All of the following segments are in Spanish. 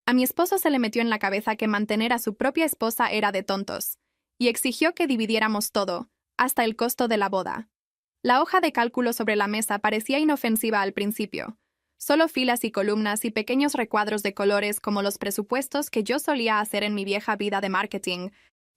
A mi esposo se le metió en la cabeza que mantener a su propia esposa era de tontos, y exigió que dividiéramos todo, hasta el costo de la boda. La hoja de cálculo sobre la mesa parecía inofensiva al principio, solo filas y columnas y pequeños recuadros de colores como los presupuestos que yo solía hacer en mi vieja vida de marketing,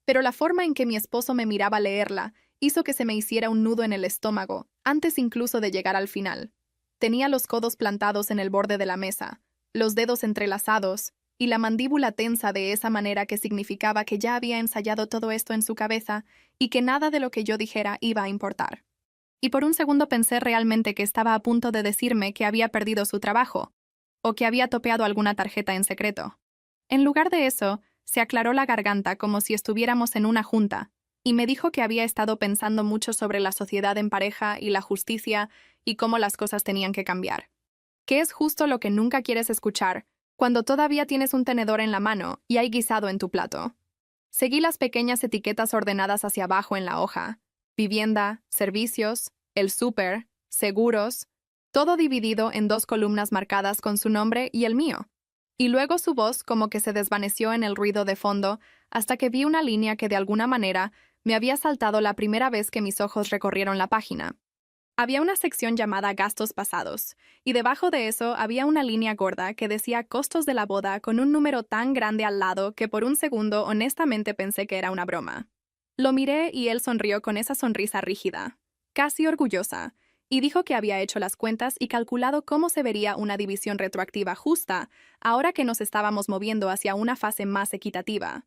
pero la forma en que mi esposo me miraba leerla hizo que se me hiciera un nudo en el estómago, antes incluso de llegar al final. Tenía los codos plantados en el borde de la mesa, los dedos entrelazados, y la mandíbula tensa de esa manera que significaba que ya había ensayado todo esto en su cabeza y que nada de lo que yo dijera iba a importar. Y por un segundo pensé realmente que estaba a punto de decirme que había perdido su trabajo, o que había topeado alguna tarjeta en secreto. En lugar de eso, se aclaró la garganta como si estuviéramos en una junta, y me dijo que había estado pensando mucho sobre la sociedad en pareja y la justicia y cómo las cosas tenían que cambiar. Que es justo lo que nunca quieres escuchar cuando todavía tienes un tenedor en la mano y hay guisado en tu plato. Seguí las pequeñas etiquetas ordenadas hacia abajo en la hoja: vivienda, servicios, el súper, seguros, todo dividido en dos columnas marcadas con su nombre y el mío. Y luego su voz como que se desvaneció en el ruido de fondo hasta que vi una línea que de alguna manera me había saltado la primera vez que mis ojos recorrieron la página. Había una sección llamada Gastos pasados, y debajo de eso había una línea gorda que decía Costos de la boda con un número tan grande al lado que por un segundo honestamente pensé que era una broma. Lo miré y él sonrió con esa sonrisa rígida, casi orgullosa, y dijo que había hecho las cuentas y calculado cómo se vería una división retroactiva justa, ahora que nos estábamos moviendo hacia una fase más equitativa.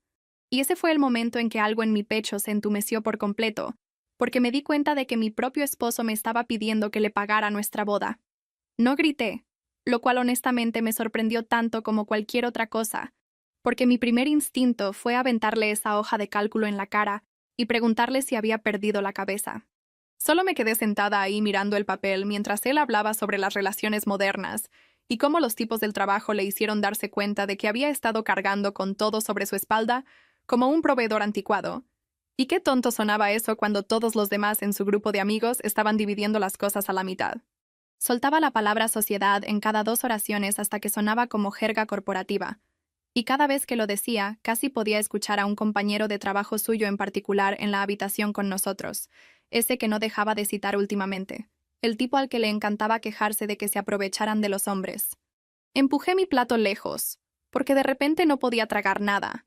Y ese fue el momento en que algo en mi pecho se entumeció por completo, porque me di cuenta de que mi propio esposo me estaba pidiendo que le pagara nuestra boda. No grité, lo cual honestamente me sorprendió tanto como cualquier otra cosa, porque mi primer instinto fue aventarle esa hoja de cálculo en la cara y preguntarle si había perdido la cabeza. Solo me quedé sentada ahí mirando el papel mientras él hablaba sobre las relaciones modernas y cómo los tipos del trabajo le hicieron darse cuenta de que había estado cargando con todo sobre su espalda como un proveedor anticuado. Y qué tonto sonaba eso cuando todos los demás en su grupo de amigos estaban dividiendo las cosas a la mitad. Soltaba la palabra sociedad en cada dos oraciones hasta que sonaba como jerga corporativa, y cada vez que lo decía, casi podía escuchar a un compañero de trabajo suyo en particular en la habitación con nosotros, ese que no dejaba de citar últimamente, el tipo al que le encantaba quejarse de que se aprovecharan de los hombres. Empujé mi plato lejos, porque de repente no podía tragar nada,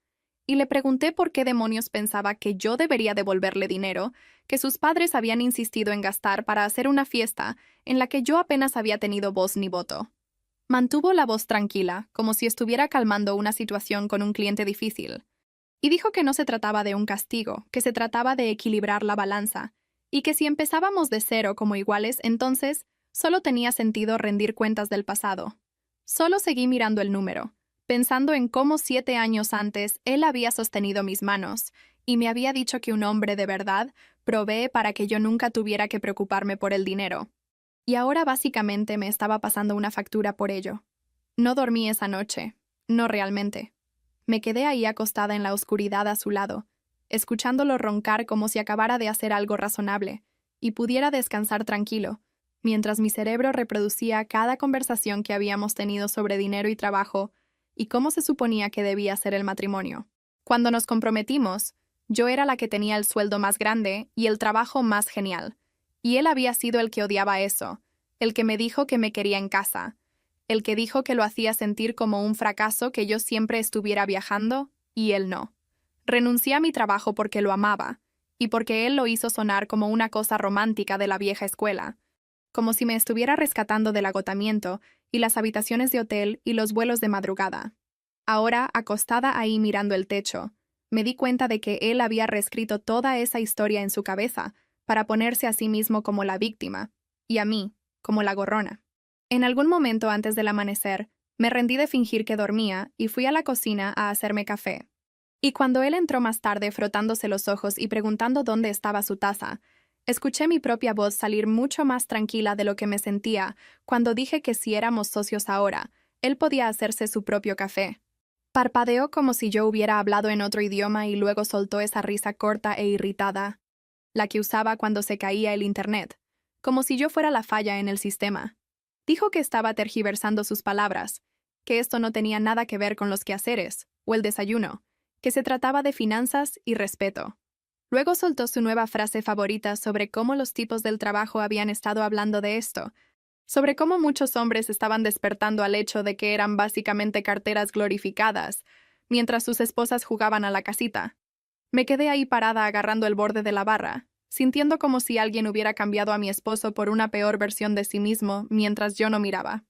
y le pregunté por qué demonios pensaba que yo debería devolverle dinero que sus padres habían insistido en gastar para hacer una fiesta en la que yo apenas había tenido voz ni voto. Mantuvo la voz tranquila, como si estuviera calmando una situación con un cliente difícil, y dijo que no se trataba de un castigo, que se trataba de equilibrar la balanza, y que si empezábamos de cero como iguales, entonces solo tenía sentido rendir cuentas del pasado. Solo seguí mirando el número, pensando en cómo 7 años antes él había sostenido mis manos y me había dicho que un hombre de verdad provee para que yo nunca tuviera que preocuparme por el dinero. Y ahora básicamente me estaba pasando una factura por ello. No dormí esa noche, no realmente. Me quedé ahí acostada en la oscuridad a su lado, escuchándolo roncar como si acabara de hacer algo razonable, y pudiera descansar tranquilo, mientras mi cerebro reproducía cada conversación que habíamos tenido sobre dinero y trabajo, y cómo se suponía que debía ser el matrimonio. Cuando nos comprometimos, yo era la que tenía el sueldo más grande y el trabajo más genial, y él había sido el que odiaba eso, el que me dijo que me quería en casa, el que dijo que lo hacía sentir como un fracaso que yo siempre estuviera viajando, y él no. Renuncié a mi trabajo porque lo amaba, y porque él lo hizo sonar como una cosa romántica de la vieja escuela, como si me estuviera rescatando del agotamiento y las habitaciones de hotel y los vuelos de madrugada. Ahora, acostada ahí mirando el techo, me di cuenta de que él había reescrito toda esa historia en su cabeza para ponerse a sí mismo como la víctima, y a mí, como la gorrona. En algún momento antes del amanecer, me rendí de fingir que dormía y fui a la cocina a hacerme café. Y cuando él entró más tarde frotándose los ojos y preguntando dónde estaba su taza, escuché mi propia voz salir mucho más tranquila de lo que me sentía cuando dije que si éramos socios ahora, él podía hacerse su propio café. Parpadeó como si yo hubiera hablado en otro idioma y luego soltó esa risa corta e irritada, la que usaba cuando se caía el internet, como si yo fuera la falla en el sistema. Dijo que estaba tergiversando sus palabras, que esto no tenía nada que ver con los quehaceres o el desayuno, que se trataba de finanzas y respeto. Luego soltó su nueva frase favorita sobre cómo los tipos del trabajo habían estado hablando de esto, sobre cómo muchos hombres estaban despertando al hecho de que eran básicamente carteras glorificadas, mientras sus esposas jugaban a la casita. Me quedé ahí parada agarrando el borde de la barra, sintiendo como si alguien hubiera cambiado a mi esposo por una peor versión de sí mismo mientras yo no miraba.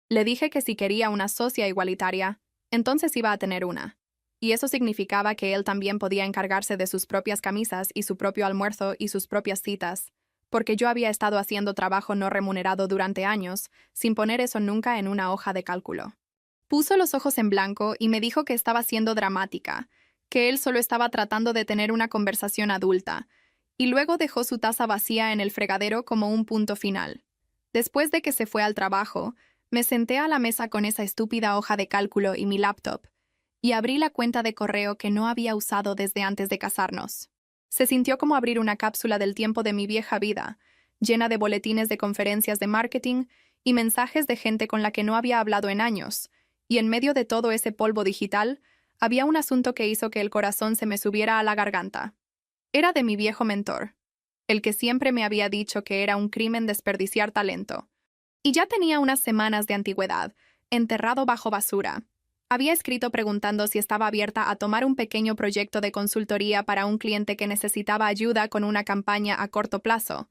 Le dije que si quería una socia igualitaria, entonces iba a tener una. Y eso significaba que él también podía encargarse de sus propias camisas y su propio almuerzo y sus propias citas, porque yo había estado haciendo trabajo no remunerado durante años, sin poner eso nunca en una hoja de cálculo. Puso los ojos en blanco y me dijo que estaba siendo dramática, que él solo estaba tratando de tener una conversación adulta, y luego dejó su taza vacía en el fregadero como un punto final. Después de que se fue al trabajo, me senté a la mesa con esa estúpida hoja de cálculo y mi laptop, y abrí la cuenta de correo que no había usado desde antes de casarnos. Se sintió como abrir una cápsula del tiempo de mi vieja vida, llena de boletines de conferencias de marketing y mensajes de gente con la que no había hablado en años, y en medio de todo ese polvo digital, había un asunto que hizo que el corazón se me subiera a la garganta. Era de mi viejo mentor, el que siempre me había dicho que era un crimen desperdiciar talento. Y ya tenía unas semanas de antigüedad, enterrado bajo basura. Había escrito preguntando si estaba abierta a tomar un pequeño proyecto de consultoría para un cliente que necesitaba ayuda con una campaña a corto plazo,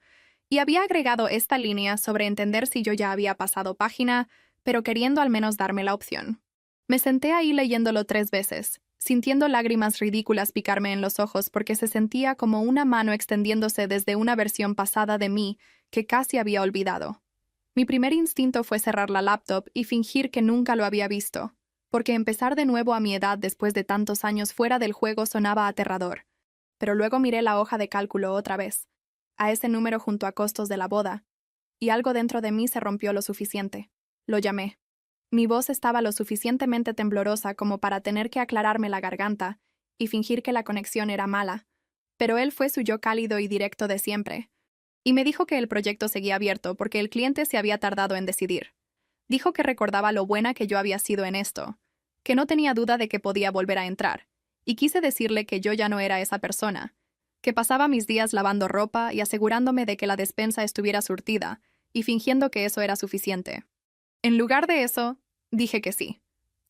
y había agregado esta línea sobre entender si yo ya había pasado página, pero queriendo al menos darme la opción. Me senté ahí leyéndolo 3 veces, sintiendo lágrimas ridículas picarme en los ojos porque se sentía como una mano extendiéndose desde una versión pasada de mí que casi había olvidado. Mi primer instinto fue cerrar la laptop y fingir que nunca lo había visto, porque empezar de nuevo a mi edad después de tantos años fuera del juego sonaba aterrador. Pero luego miré la hoja de cálculo otra vez, a ese número junto a costos de la boda, y algo dentro de mí se rompió lo suficiente. Lo llamé. Mi voz estaba lo suficientemente temblorosa como para tener que aclararme la garganta y fingir que la conexión era mala, pero él fue su yo cálido y directo de siempre. Y me dijo que el proyecto seguía abierto porque el cliente se había tardado en decidir. Dijo que recordaba lo buena que yo había sido en esto, que no tenía duda de que podía volver a entrar, y quise decirle que yo ya no era esa persona, que pasaba mis días lavando ropa y asegurándome de que la despensa estuviera surtida, y fingiendo que eso era suficiente. En lugar de eso, dije que sí.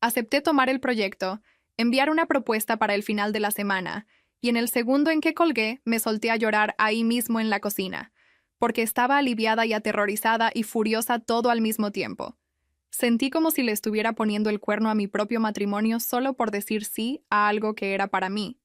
Acepté tomar el proyecto, enviar una propuesta para el final de la semana, y en el segundo en que colgué, me solté a llorar ahí mismo en la cocina, porque estaba aliviada y aterrorizada y furiosa todo al mismo tiempo. Sentí como si le estuviera poniendo el cuerno a mi propio matrimonio solo por decir sí a algo que era para mí.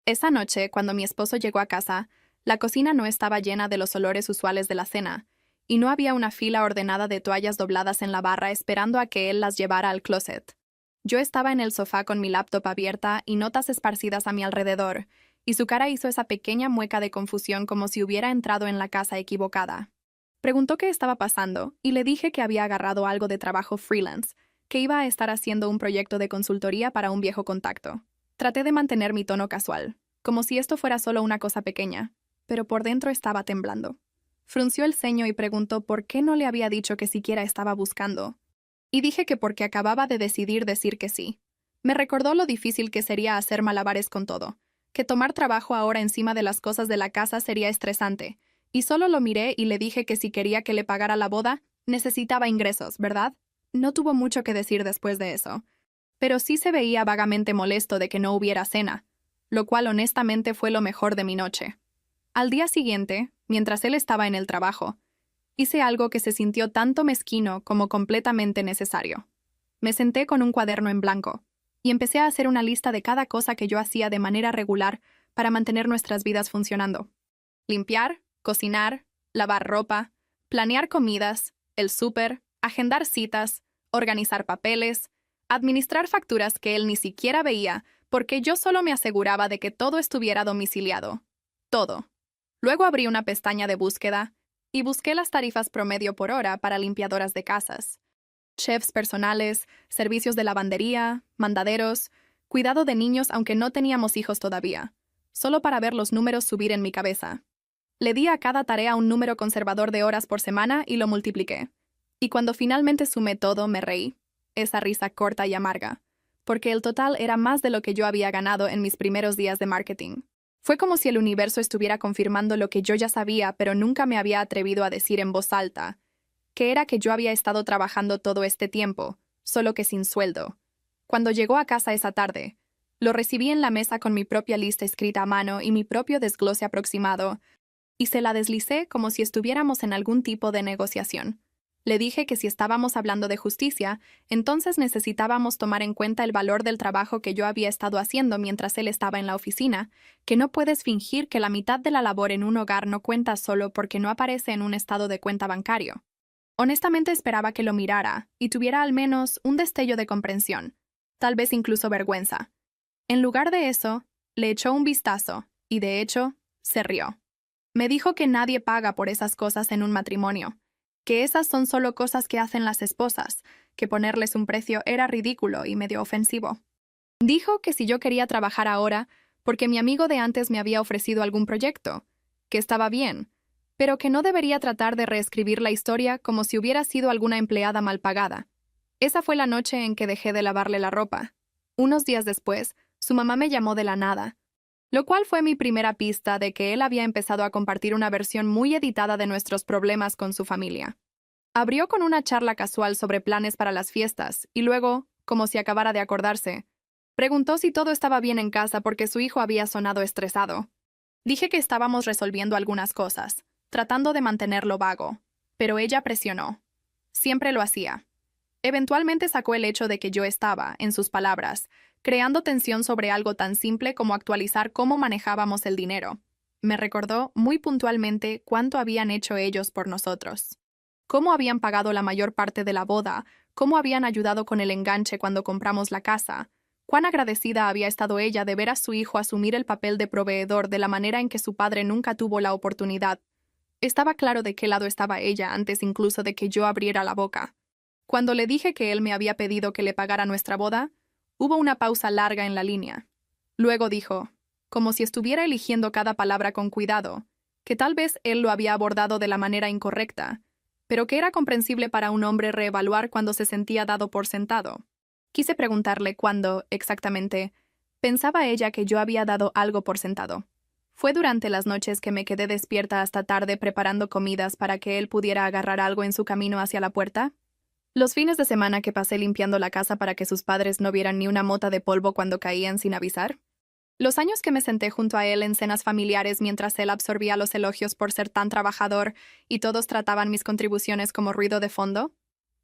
Esa noche, cuando mi esposo llegó a casa, la cocina no estaba llena de los olores usuales de la cena, y no había una fila ordenada de toallas dobladas en la barra esperando a que él las llevara al closet. Yo estaba en el sofá con mi laptop abierta y notas esparcidas a mi alrededor, y su cara hizo esa pequeña mueca de confusión como si hubiera entrado en la casa equivocada. Preguntó qué estaba pasando, y le dije que había agarrado algo de trabajo freelance, que iba a estar haciendo un proyecto de consultoría para un viejo contacto. Traté de mantener mi tono casual, como si esto fuera solo una cosa pequeña, pero por dentro estaba temblando. Frunció el ceño y preguntó por qué no le había dicho que siquiera estaba buscando. Y dije que porque acababa de decidir decir que sí. Me recordó lo difícil que sería hacer malabares con todo, que tomar trabajo ahora encima de las cosas de la casa sería estresante, y solo lo miré y le dije que si quería que le pagara la boda, necesitaba ingresos, ¿verdad? No tuvo mucho que decir después de eso, pero sí se veía vagamente molesto de que no hubiera cena, lo cual honestamente fue lo mejor de mi noche. Al día siguiente, mientras él estaba en el trabajo, hice algo que se sintió tanto mezquino como completamente necesario. Me senté con un cuaderno en blanco y empecé a hacer una lista de cada cosa que yo hacía de manera regular para mantener nuestras vidas funcionando. Limpiar, cocinar, lavar ropa, planear comidas, el súper, agendar citas, organizar papeles, administrar facturas que él ni siquiera veía porque yo solo me aseguraba de que todo estuviera domiciliado. Todo. Luego abrí una pestaña de búsqueda y busqué las tarifas promedio por hora para limpiadoras de casas, chefs personales, servicios de lavandería, mandaderos, cuidado de niños aunque no teníamos hijos todavía, solo para ver los números subir en mi cabeza. Le di a cada tarea un número conservador de horas por semana y lo multipliqué. Y cuando finalmente sumé todo, me reí. esa risa corta y amarga, porque el total era más de lo que yo había ganado en mis primeros días de marketing. Fue como si el universo estuviera confirmando lo que yo ya sabía, pero nunca me había atrevido a decir en voz alta, que era que yo había estado trabajando todo este tiempo, solo que sin sueldo. Cuando llegó a casa esa tarde, lo recibí en la mesa con mi propia lista escrita a mano y mi propio desglose aproximado, y se la deslicé como si estuviéramos en algún tipo de negociación. Le dije que si estábamos hablando de justicia, entonces necesitábamos tomar en cuenta el valor del trabajo que yo había estado haciendo mientras él estaba en la oficina, que no puedes fingir que la mitad de la labor en un hogar no cuenta solo porque no aparece en un estado de cuenta bancario. Honestamente esperaba que lo mirara y tuviera al menos un destello de comprensión, tal vez incluso vergüenza. En lugar de eso, le echó un vistazo y, de hecho, se rió. Me dijo que nadie paga por esas cosas en un matrimonio, que esas son solo cosas que hacen las esposas, que ponerles un precio era ridículo y medio ofensivo. Dijo que si yo quería trabajar ahora, porque mi amigo de antes me había ofrecido algún proyecto, que estaba bien, pero que no debería tratar de reescribir la historia como si hubiera sido alguna empleada mal pagada. Esa fue la noche en que dejé de lavarle la ropa. Unos días después, su mamá me llamó de la nada, lo cual fue mi primera pista de que él había empezado a compartir una versión muy editada de nuestros problemas con su familia. Abrió con una charla casual sobre planes para las fiestas y luego, como si acabara de acordarse, preguntó si todo estaba bien en casa porque su hijo había sonado estresado. Dije que estábamos resolviendo algunas cosas, tratando de mantenerlo vago, pero ella presionó. Siempre lo hacía. Eventualmente sacó el hecho de que yo estaba, en sus palabras, creando tensión sobre algo tan simple como actualizar cómo manejábamos el dinero. Me recordó muy puntualmente cuánto habían hecho ellos por nosotros. Cómo habían pagado la mayor parte de la boda, cómo habían ayudado con el enganche cuando compramos la casa, cuán agradecida había estado ella de ver a su hijo asumir el papel de proveedor de la manera en que su padre nunca tuvo la oportunidad. Estaba claro de qué lado estaba ella antes incluso de que yo abriera la boca. Cuando le dije que él me había pedido que le pagara nuestra boda, hubo una pausa larga en la línea. Luego dijo, como si estuviera eligiendo cada palabra con cuidado, que tal vez él lo había abordado de la manera incorrecta, pero que era comprensible para un hombre reevaluar cuando se sentía dado por sentado. Quise preguntarle cuándo, exactamente, pensaba ella que yo había dado algo por sentado. Fue durante las noches que me quedé despierta hasta tarde preparando comidas para que él pudiera agarrar algo en su camino hacia la puerta. Los fines de semana que pasé limpiando la casa para que sus padres no vieran ni una mota de polvo cuando caían sin avisar. Los años que me senté junto a él en cenas familiares mientras él absorbía los elogios por ser tan trabajador y todos trataban mis contribuciones como ruido de fondo.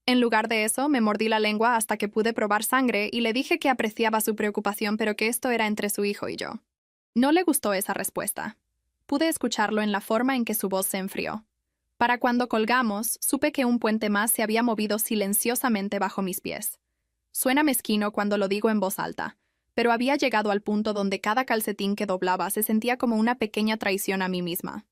En lugar de eso, me mordí la lengua hasta que pude probar sangre y le dije que apreciaba su preocupación pero que esto era entre su hijo y yo. No le gustó esa respuesta. Pude escucharlo en la forma en que su voz se enfrió. Para cuando colgamos, supe que un puente más se había movido silenciosamente bajo mis pies. Suena mezquino cuando lo digo en voz alta, pero había llegado al punto donde cada calcetín que doblaba se sentía como una pequeña traición a mí misma.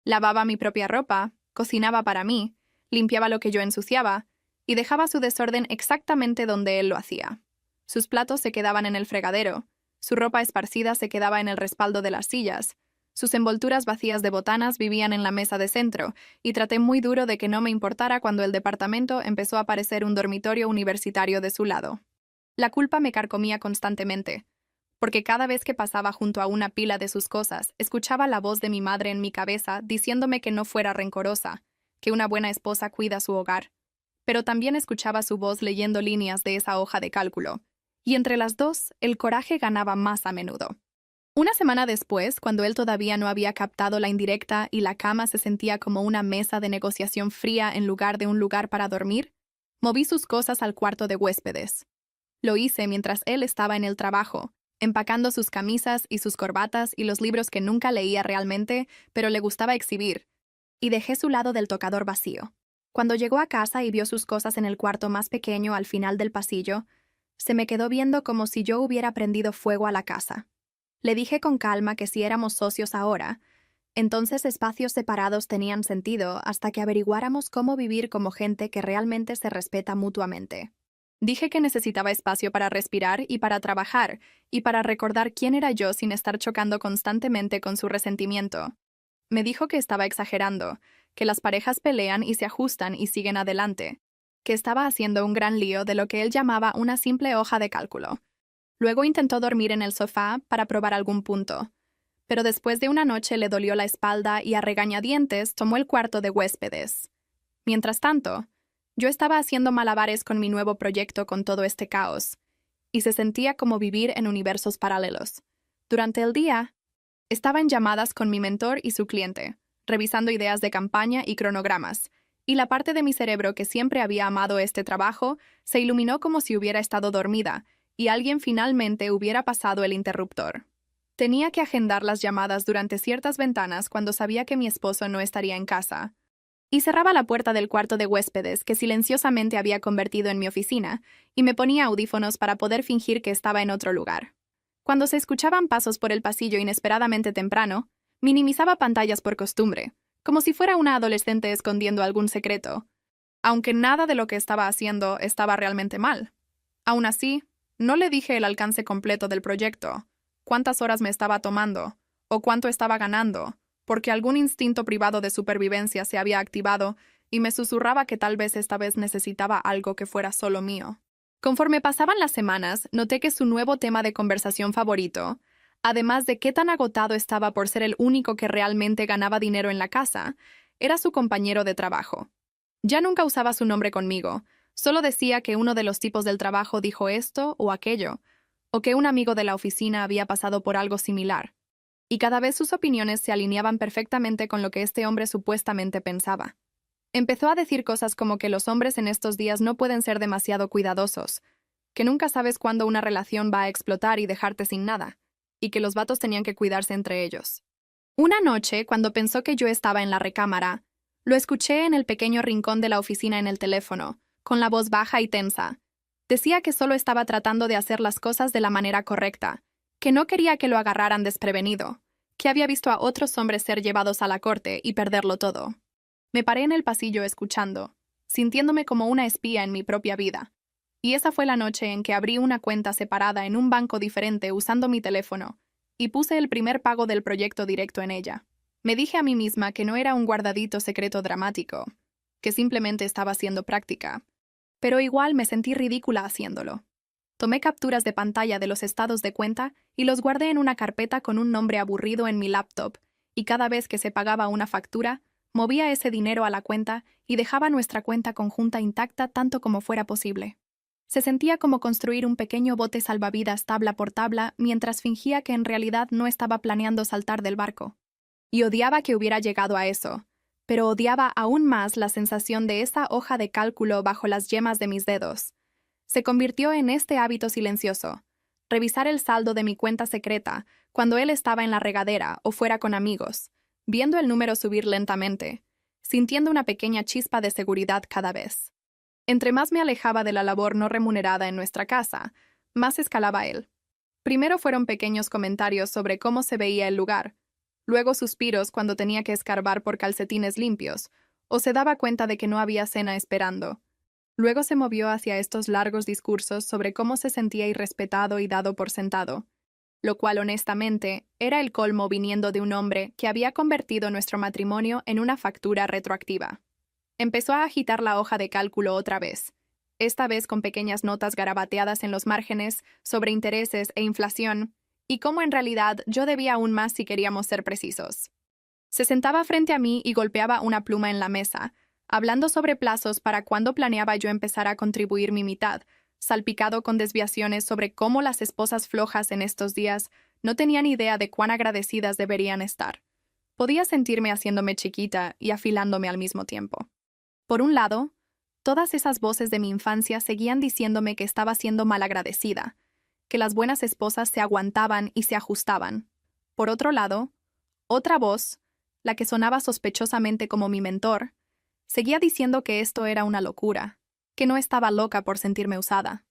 Lavaba mi propia ropa, cocinaba para mí, limpiaba lo que yo ensuciaba, y dejaba su desorden exactamente donde él lo hacía. Sus platos se quedaban en el fregadero, su ropa esparcida se quedaba en el respaldo de las sillas, sus envolturas vacías de botanas vivían en la mesa de centro, y traté muy duro de que no me importara cuando el departamento empezó a parecer un dormitorio universitario de su lado. La culpa me carcomía constantemente, porque cada vez que pasaba junto a una pila de sus cosas, escuchaba la voz de mi madre en mi cabeza diciéndome que no fuera rencorosa, que una buena esposa cuida su hogar. Pero también escuchaba su voz leyendo líneas de esa hoja de cálculo, y entre las dos, el coraje ganaba más a menudo. Una semana después, cuando él todavía no había captado la indirecta y la cama se sentía como una mesa de negociación fría en lugar de un lugar para dormir, moví sus cosas al cuarto de huéspedes. Lo hice mientras él estaba en el trabajo, empacando sus camisas y sus corbatas y los libros que nunca leía realmente, pero le gustaba exhibir, y dejé su lado del tocador vacío. Cuando llegó a casa y vio sus cosas en el cuarto más pequeño al final del pasillo, se me quedó viendo como si yo hubiera prendido fuego a la casa. Le dije con calma que si éramos socios ahora, entonces espacios separados tenían sentido hasta que averiguáramos cómo vivir como gente que realmente se respeta mutuamente. Dije que necesitaba espacio para respirar y para trabajar, y para recordar quién era yo sin estar chocando constantemente con su resentimiento. Me dijo que estaba exagerando, que las parejas pelean y se ajustan y siguen adelante, que estaba haciendo un gran lío de lo que él llamaba una simple hoja de cálculo. Luego intentó dormir en el sofá para probar algún punto, pero después de una noche le dolió la espalda y a regañadientes tomó el cuarto de huéspedes. Mientras tanto, yo estaba haciendo malabares con mi nuevo proyecto con todo este caos, y se sentía como vivir en universos paralelos. Durante el día, estaba en llamadas con mi mentor y su cliente, revisando ideas de campaña y cronogramas, y la parte de mi cerebro que siempre había amado este trabajo se iluminó como si hubiera estado dormida, y alguien finalmente hubiera pasado el interruptor. Tenía que agendar las llamadas durante ciertas ventanas cuando sabía que mi esposo no estaría en casa. Y cerraba la puerta del cuarto de huéspedes que silenciosamente había convertido en mi oficina, y me ponía audífonos para poder fingir que estaba en otro lugar. Cuando se escuchaban pasos por el pasillo inesperadamente temprano, minimizaba pantallas por costumbre, como si fuera una adolescente escondiendo algún secreto, aunque nada de lo que estaba haciendo estaba realmente mal. Aún así, no le dije el alcance completo del proyecto, cuántas horas me estaba tomando, o cuánto estaba ganando, porque algún instinto privado de supervivencia se había activado y me susurraba que tal vez esta vez necesitaba algo que fuera solo mío. Conforme pasaban las semanas, noté que su nuevo tema de conversación favorito, además de qué tan agotado estaba por ser el único que realmente ganaba dinero en la casa, era su compañero de trabajo. Ya nunca usaba su nombre conmigo, solo decía que uno de los tipos del trabajo dijo esto o aquello, o que un amigo de la oficina había pasado por algo similar, y cada vez sus opiniones se alineaban perfectamente con lo que este hombre supuestamente pensaba. Empezó a decir cosas como que los hombres en estos días no pueden ser demasiado cuidadosos, que nunca sabes cuándo una relación va a explotar y dejarte sin nada, y que los vatos tenían que cuidarse entre ellos. Una noche, cuando pensó que yo estaba en la recámara, lo escuché en el pequeño rincón de la oficina en el teléfono, con la voz baja y tensa. Decía que solo estaba tratando de hacer las cosas de la manera correcta, que no quería que lo agarraran desprevenido, que había visto a otros hombres ser llevados a la corte y perderlo todo. Me paré en el pasillo escuchando, sintiéndome como una espía en mi propia vida. Y esa fue la noche en que abrí una cuenta separada en un banco diferente usando mi teléfono, y puse el primer pago del proyecto directo en ella. Me dije a mí misma que no era un guardadito secreto dramático, que simplemente estaba haciendo práctica. Pero igual me sentí ridícula haciéndolo. Tomé capturas de pantalla de los estados de cuenta y los guardé en una carpeta con un nombre aburrido en mi laptop, y cada vez que se pagaba una factura, movía ese dinero a la cuenta y dejaba nuestra cuenta conjunta intacta tanto como fuera posible. Se sentía como construir un pequeño bote salvavidas tabla por tabla mientras fingía que en realidad no estaba planeando saltar del barco. Y odiaba que hubiera llegado a eso, pero odiaba aún más la sensación de esa hoja de cálculo bajo las yemas de mis dedos. Se convirtió en este hábito silencioso, revisar el saldo de mi cuenta secreta cuando él estaba en la regadera o fuera con amigos, viendo el número subir lentamente, sintiendo una pequeña chispa de seguridad cada vez. Entre más me alejaba de la labor no remunerada en nuestra casa, más escalaba él. Primero fueron pequeños comentarios sobre cómo se veía el lugar, luego suspiros cuando tenía que escarbar por calcetines limpios, o se daba cuenta de que no había cena esperando. Luego se movió hacia estos largos discursos sobre cómo se sentía irrespetado y dado por sentado, lo cual honestamente era el colmo viniendo de un hombre que había convertido nuestro matrimonio en una factura retroactiva. Empezó a agitar la hoja de cálculo otra vez, esta vez con pequeñas notas garabateadas en los márgenes sobre intereses e inflación, y cómo en realidad yo debía aún más si queríamos ser precisos. Se sentaba frente a mí y golpeaba una pluma en la mesa, hablando sobre plazos para cuándo planeaba yo empezar a contribuir mi mitad, salpicado con desviaciones sobre cómo las esposas flojas en estos días no tenían idea de cuán agradecidas deberían estar. Podía sentirme haciéndome chiquita y afilándome al mismo tiempo. Por un lado, todas esas voces de mi infancia seguían diciéndome que estaba siendo malagradecida, que las buenas esposas se aguantaban y se ajustaban. Por otro lado, otra voz, la que sonaba sospechosamente como mi mentor, seguía diciendo que esto era una locura, que no estaba loca por sentirme usada.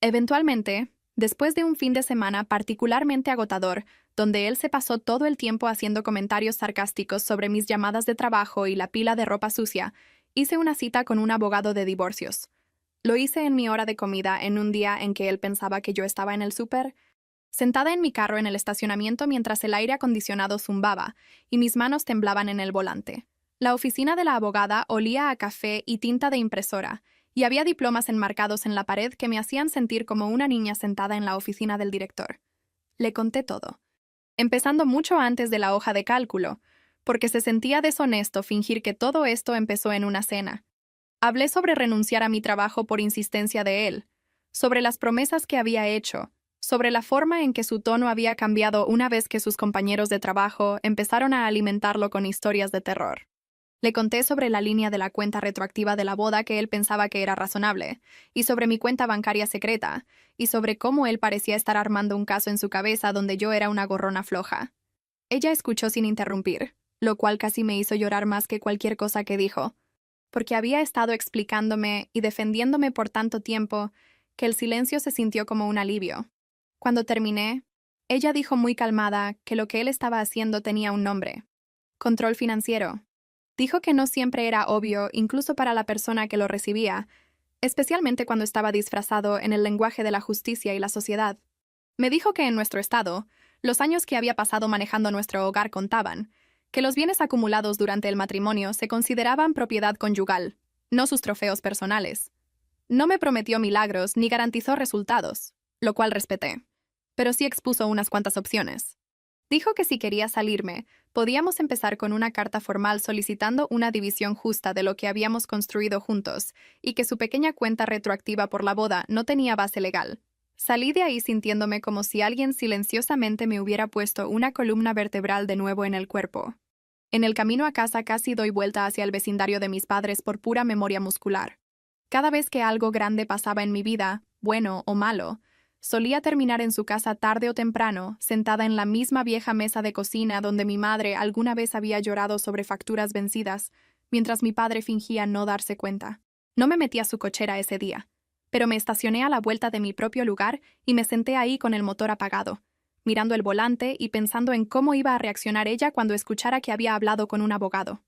Eventualmente, después de un fin de semana particularmente agotador, donde él se pasó todo el tiempo haciendo comentarios sarcásticos sobre mis llamadas de trabajo y la pila de ropa sucia, hice una cita con un abogado de divorcios. Lo hice en mi hora de comida en un día en que él pensaba que yo estaba en el súper, sentada en mi carro en el estacionamiento mientras el aire acondicionado zumbaba y mis manos temblaban en el volante. La oficina de la abogada olía a café y tinta de impresora, y había diplomas enmarcados en la pared que me hacían sentir como una niña sentada en la oficina del director. Le conté todo, empezando mucho antes de la hoja de cálculo, porque se sentía deshonesto fingir que todo esto empezó en una cena. Hablé sobre renunciar a mi trabajo por insistencia de él, sobre las promesas que había hecho, sobre la forma en que su tono había cambiado una vez que sus compañeros de trabajo empezaron a alimentarlo con historias de terror. Le conté sobre la línea de la cuenta retroactiva de la boda que él pensaba que era razonable, y sobre mi cuenta bancaria secreta, y sobre cómo él parecía estar armando un caso en su cabeza donde yo era una gorrona floja. Ella escuchó sin interrumpir, lo cual casi me hizo llorar más que cualquier cosa que dijo, porque había estado explicándome y defendiéndome por tanto tiempo que el silencio se sintió como un alivio. Cuando terminé, ella dijo muy calmada que lo que él estaba haciendo tenía un nombre: control financiero. Dijo que no siempre era obvio, incluso para la persona que lo recibía, especialmente cuando estaba disfrazado en el lenguaje de la justicia y la sociedad. Me dijo que en nuestro estado, los años que había pasado manejando nuestro hogar contaban, que los bienes acumulados durante el matrimonio se consideraban propiedad conyugal, no sus trofeos personales. No me prometió milagros ni garantizó resultados, lo cual respeté, pero sí expuso unas cuantas opciones. Dijo que si quería salirme, podíamos empezar con una carta formal solicitando una división justa de lo que habíamos construido juntos, y que su pequeña cuenta retroactiva por la boda no tenía base legal. Salí de ahí sintiéndome como si alguien silenciosamente me hubiera puesto una columna vertebral de nuevo en el cuerpo. En el camino a casa casi doy vuelta hacia el vecindario de mis padres por pura memoria muscular. Cada vez que algo grande pasaba en mi vida, bueno o malo, solía terminar en su casa tarde o temprano, sentada en la misma vieja mesa de cocina donde mi madre alguna vez había llorado sobre facturas vencidas, mientras mi padre fingía no darse cuenta. No me metí a su cochera ese día, pero me estacioné a la vuelta de mi propio lugar y me senté ahí con el motor apagado, mirando el volante y pensando en cómo iba a reaccionar ella cuando escuchara que había hablado con un abogado.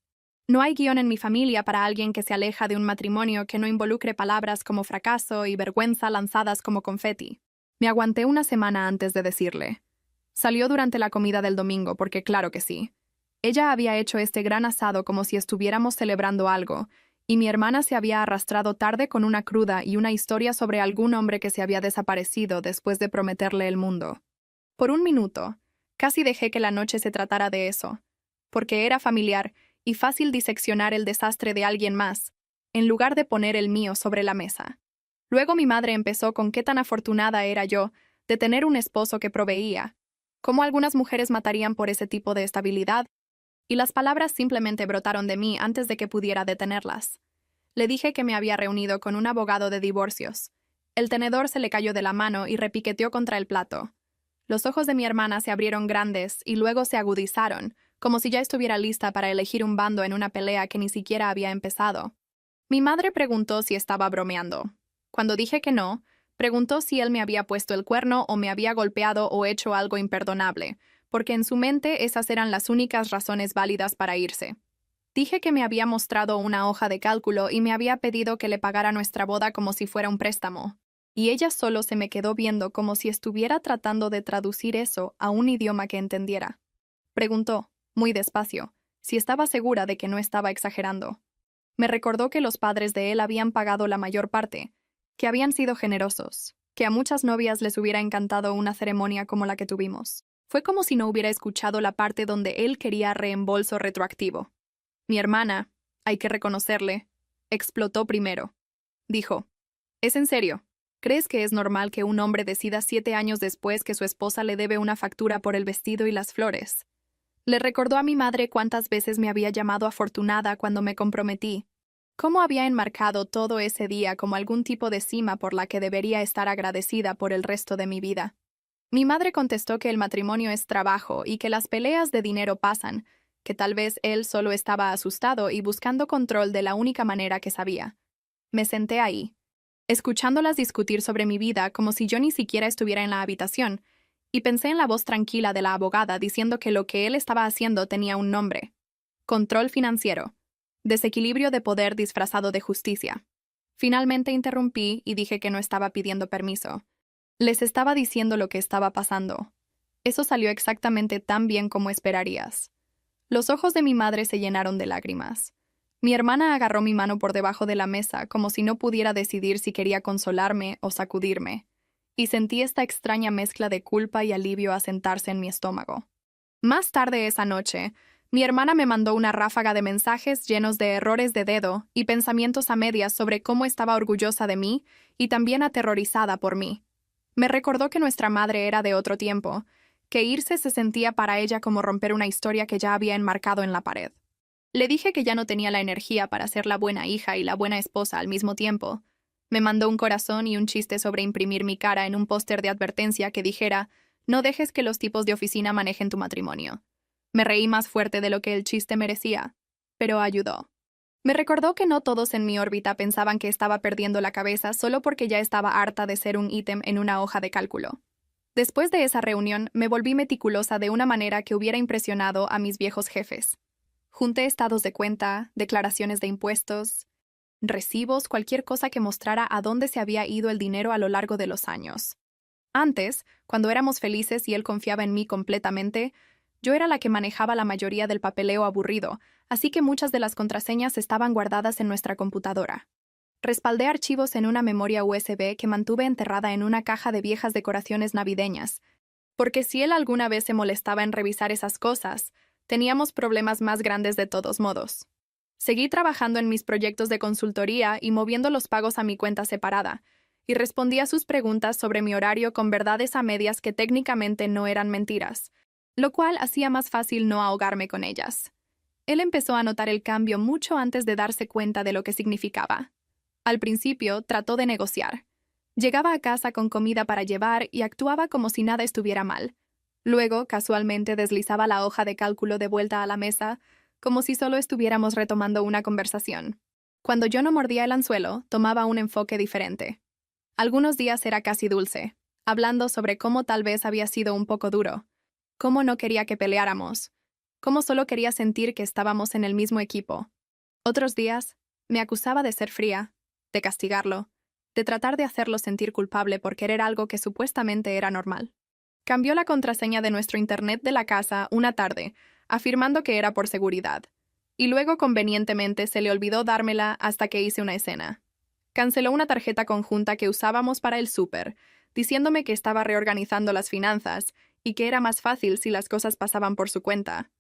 No hay guión en mi familia para alguien que se aleja de un matrimonio que no involucre palabras como fracaso y vergüenza lanzadas como confeti. Me aguanté una semana antes de decirle. Salió durante la comida del domingo porque claro que sí. Ella había hecho este gran asado como si estuviéramos celebrando algo, y mi hermana se había arrastrado tarde con una cruda y una historia sobre algún hombre que se había desaparecido después de prometerle el mundo. Por un minuto, casi dejé que la noche se tratara de eso, porque era familiar y fácil diseccionar el desastre de alguien más, en lugar de poner el mío sobre la mesa. Luego mi madre empezó con qué tan afortunada era yo de tener un esposo que proveía, cómo algunas mujeres matarían por ese tipo de estabilidad, y las palabras simplemente brotaron de mí antes de que pudiera detenerlas. Le dije que me había reunido con un abogado de divorcios. El tenedor se le cayó de la mano y repiqueteó contra el plato. Los ojos de mi hermana se abrieron grandes y luego se agudizaron, como si ya estuviera lista para elegir un bando en una pelea que ni siquiera había empezado. Mi madre preguntó si estaba bromeando. Cuando dije que no, preguntó si él me había puesto el cuerno o me había golpeado o hecho algo imperdonable, porque en su mente esas eran las únicas razones válidas para irse. Dije que me había mostrado una hoja de cálculo y me había pedido que le pagara nuestra boda como si fuera un préstamo, y ella solo se me quedó viendo como si estuviera tratando de traducir eso a un idioma que entendiera. Preguntó, muy despacio, si estaba segura de que no estaba exagerando. Me recordó que los padres de él habían pagado la mayor parte, que habían sido generosos, que a muchas novias les hubiera encantado una ceremonia como la que tuvimos. Fue como si no hubiera escuchado la parte donde él quería reembolso retroactivo. Mi hermana, hay que reconocerle, explotó primero. Dijo, ¿es en serio? ¿Crees que es normal que un hombre decida 7 años después que su esposa le debe una factura por el vestido y las flores? Le recordó a mi madre cuántas veces me había llamado afortunada cuando me comprometí, cómo había enmarcado todo ese día como algún tipo de cima por la que debería estar agradecida por el resto de mi vida. Mi madre contestó que el matrimonio es trabajo y que las peleas de dinero pasan, que tal vez él solo estaba asustado y buscando control de la única manera que sabía. Me senté ahí, escuchándolas discutir sobre mi vida como si yo ni siquiera estuviera en la habitación, y pensé en la voz tranquila de la abogada diciendo que lo que él estaba haciendo tenía un nombre: control financiero. Desequilibrio de poder disfrazado de justicia. Finalmente interrumpí y dije que no estaba pidiendo permiso. Les estaba diciendo lo que estaba pasando. Eso salió exactamente tan bien como esperarías. Los ojos de mi madre se llenaron de lágrimas. Mi hermana agarró mi mano por debajo de la mesa, como si no pudiera decidir si quería consolarme o sacudirme, y sentí esta extraña mezcla de culpa y alivio asentarse en mi estómago. Más tarde esa noche, mi hermana me mandó una ráfaga de mensajes llenos de errores de dedo y pensamientos a medias sobre cómo estaba orgullosa de mí y también aterrorizada por mí. Me recordó que nuestra madre era de otro tiempo, que irse se sentía para ella como romper una historia que ya había enmarcado en la pared. Le dije que ya no tenía la energía para ser la buena hija y la buena esposa al mismo tiempo. Me mandó un corazón y un chiste sobre imprimir mi cara en un póster de advertencia que dijera: no dejes que los tipos de oficina manejen tu matrimonio. Me reí más fuerte de lo que el chiste merecía, pero ayudó. Me recordó que no todos en mi órbita pensaban que estaba perdiendo la cabeza solo porque ya estaba harta de ser un ítem en una hoja de cálculo. Después de esa reunión, me volví meticulosa de una manera que hubiera impresionado a mis viejos jefes. Junté estados de cuenta, declaraciones de impuestos, recibos, cualquier cosa que mostrara a dónde se había ido el dinero a lo largo de los años. Antes, cuando éramos felices y él confiaba en mí completamente, yo era la que manejaba la mayoría del papeleo aburrido, así que muchas de las contraseñas estaban guardadas en nuestra computadora. Respaldé archivos en una memoria USB que mantuve enterrada en una caja de viejas decoraciones navideñas, porque si él alguna vez se molestaba en revisar esas cosas, teníamos problemas más grandes de todos modos. Seguí trabajando en mis proyectos de consultoría y moviendo los pagos a mi cuenta separada, y respondí a sus preguntas sobre mi horario con verdades a medias que técnicamente no eran mentiras, lo cual hacía más fácil no ahogarme con ellas. Él empezó a notar el cambio mucho antes de darse cuenta de lo que significaba. Al principio, trató de negociar. Llegaba a casa con comida para llevar y actuaba como si nada estuviera mal. Luego, casualmente, deslizaba la hoja de cálculo de vuelta a la mesa, como si solo estuviéramos retomando una conversación. Cuando yo no mordía el anzuelo, tomaba un enfoque diferente. Algunos días era casi dulce, hablando sobre cómo tal vez había sido un poco duro, cómo no quería que peleáramos, cómo solo quería sentir que estábamos en el mismo equipo. Otros días, me acusaba de ser fría, de castigarlo, de tratar de hacerlo sentir culpable por querer algo que supuestamente era normal. Cambió la contraseña de nuestro internet de la casa una tarde, afirmando que era por seguridad, y luego convenientemente se le olvidó dármela hasta que hice una escena. Canceló una tarjeta conjunta que usábamos para el súper, diciéndome que estaba reorganizando las finanzas y que era más fácil si las cosas pasaban por su cuenta,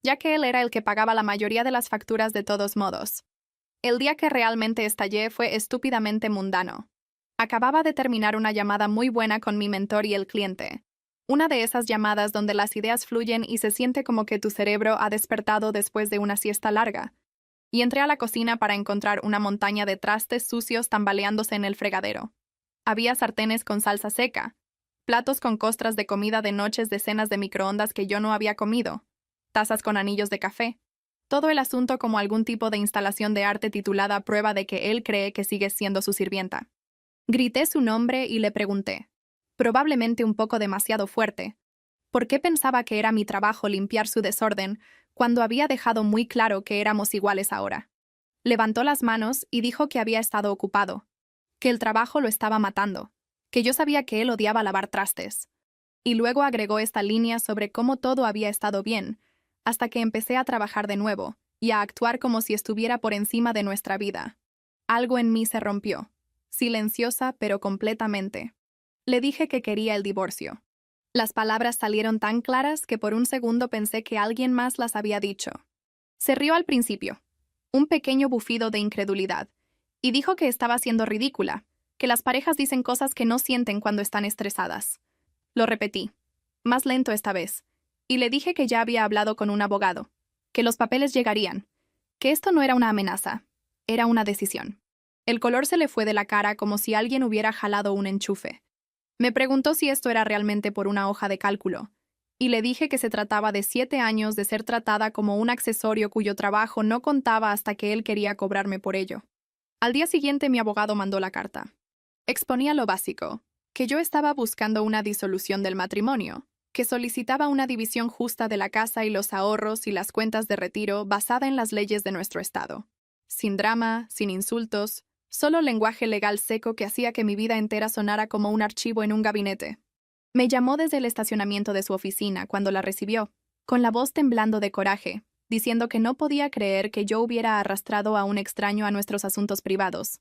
ya que él era el que pagaba la mayoría de las facturas de todos modos. El día que realmente estallé fue estúpidamente mundano. Acababa de terminar una llamada muy buena con mi mentor y el cliente. Una de esas llamadas donde las ideas fluyen y se siente como que tu cerebro ha despertado después de una siesta larga. Y entré a la cocina para encontrar una montaña de trastes sucios tambaleándose en el fregadero. Había sartenes con salsa seca, platos con costras de comida de noches de cenas de microondas que yo no había comido, tazas con anillos de café. Todo el asunto como algún tipo de instalación de arte titulada Prueba de que él cree que sigues siendo su sirvienta. Grité su nombre y le pregunté, probablemente un poco demasiado fuerte, ¿por qué pensaba que era mi trabajo limpiar su desorden cuando había dejado muy claro que éramos iguales ahora? Levantó las manos y dijo que había estado ocupado, que el trabajo lo estaba matando, que yo sabía que él odiaba lavar trastes. Y luego agregó esta línea sobre cómo todo había estado bien, hasta que empecé a trabajar de nuevo y a actuar como si estuviera por encima de nuestra vida. Algo en mí se rompió, silenciosa pero completamente. Le dije que quería el divorcio. Las palabras salieron tan claras que por un segundo pensé que alguien más las había dicho. Se rió al principio, un pequeño bufido de incredulidad, y dijo que estaba siendo ridícula, que las parejas dicen cosas que no sienten cuando están estresadas. Lo repetí, más lento esta vez, y le dije que ya había hablado con un abogado, que los papeles llegarían, que esto no era una amenaza, era una decisión. El color se le fue de la cara como si alguien hubiera jalado un enchufe. Me preguntó si esto era realmente por una hoja de cálculo, y le dije que se trataba de 7 años de ser tratada como un accesorio cuyo trabajo no contaba hasta que él quería cobrarme por ello. Al día siguiente mi abogado mandó la carta. Exponía lo básico, que yo estaba buscando una disolución del matrimonio, que solicitaba una división justa de la casa y los ahorros y las cuentas de retiro basada en las leyes de nuestro estado. Sin drama, sin insultos, solo lenguaje legal seco que hacía que mi vida entera sonara como un archivo en un gabinete. Me llamó desde el estacionamiento de su oficina cuando la recibió, con la voz temblando de coraje, diciendo que no podía creer que yo hubiera arrastrado a un extraño a nuestros asuntos privados.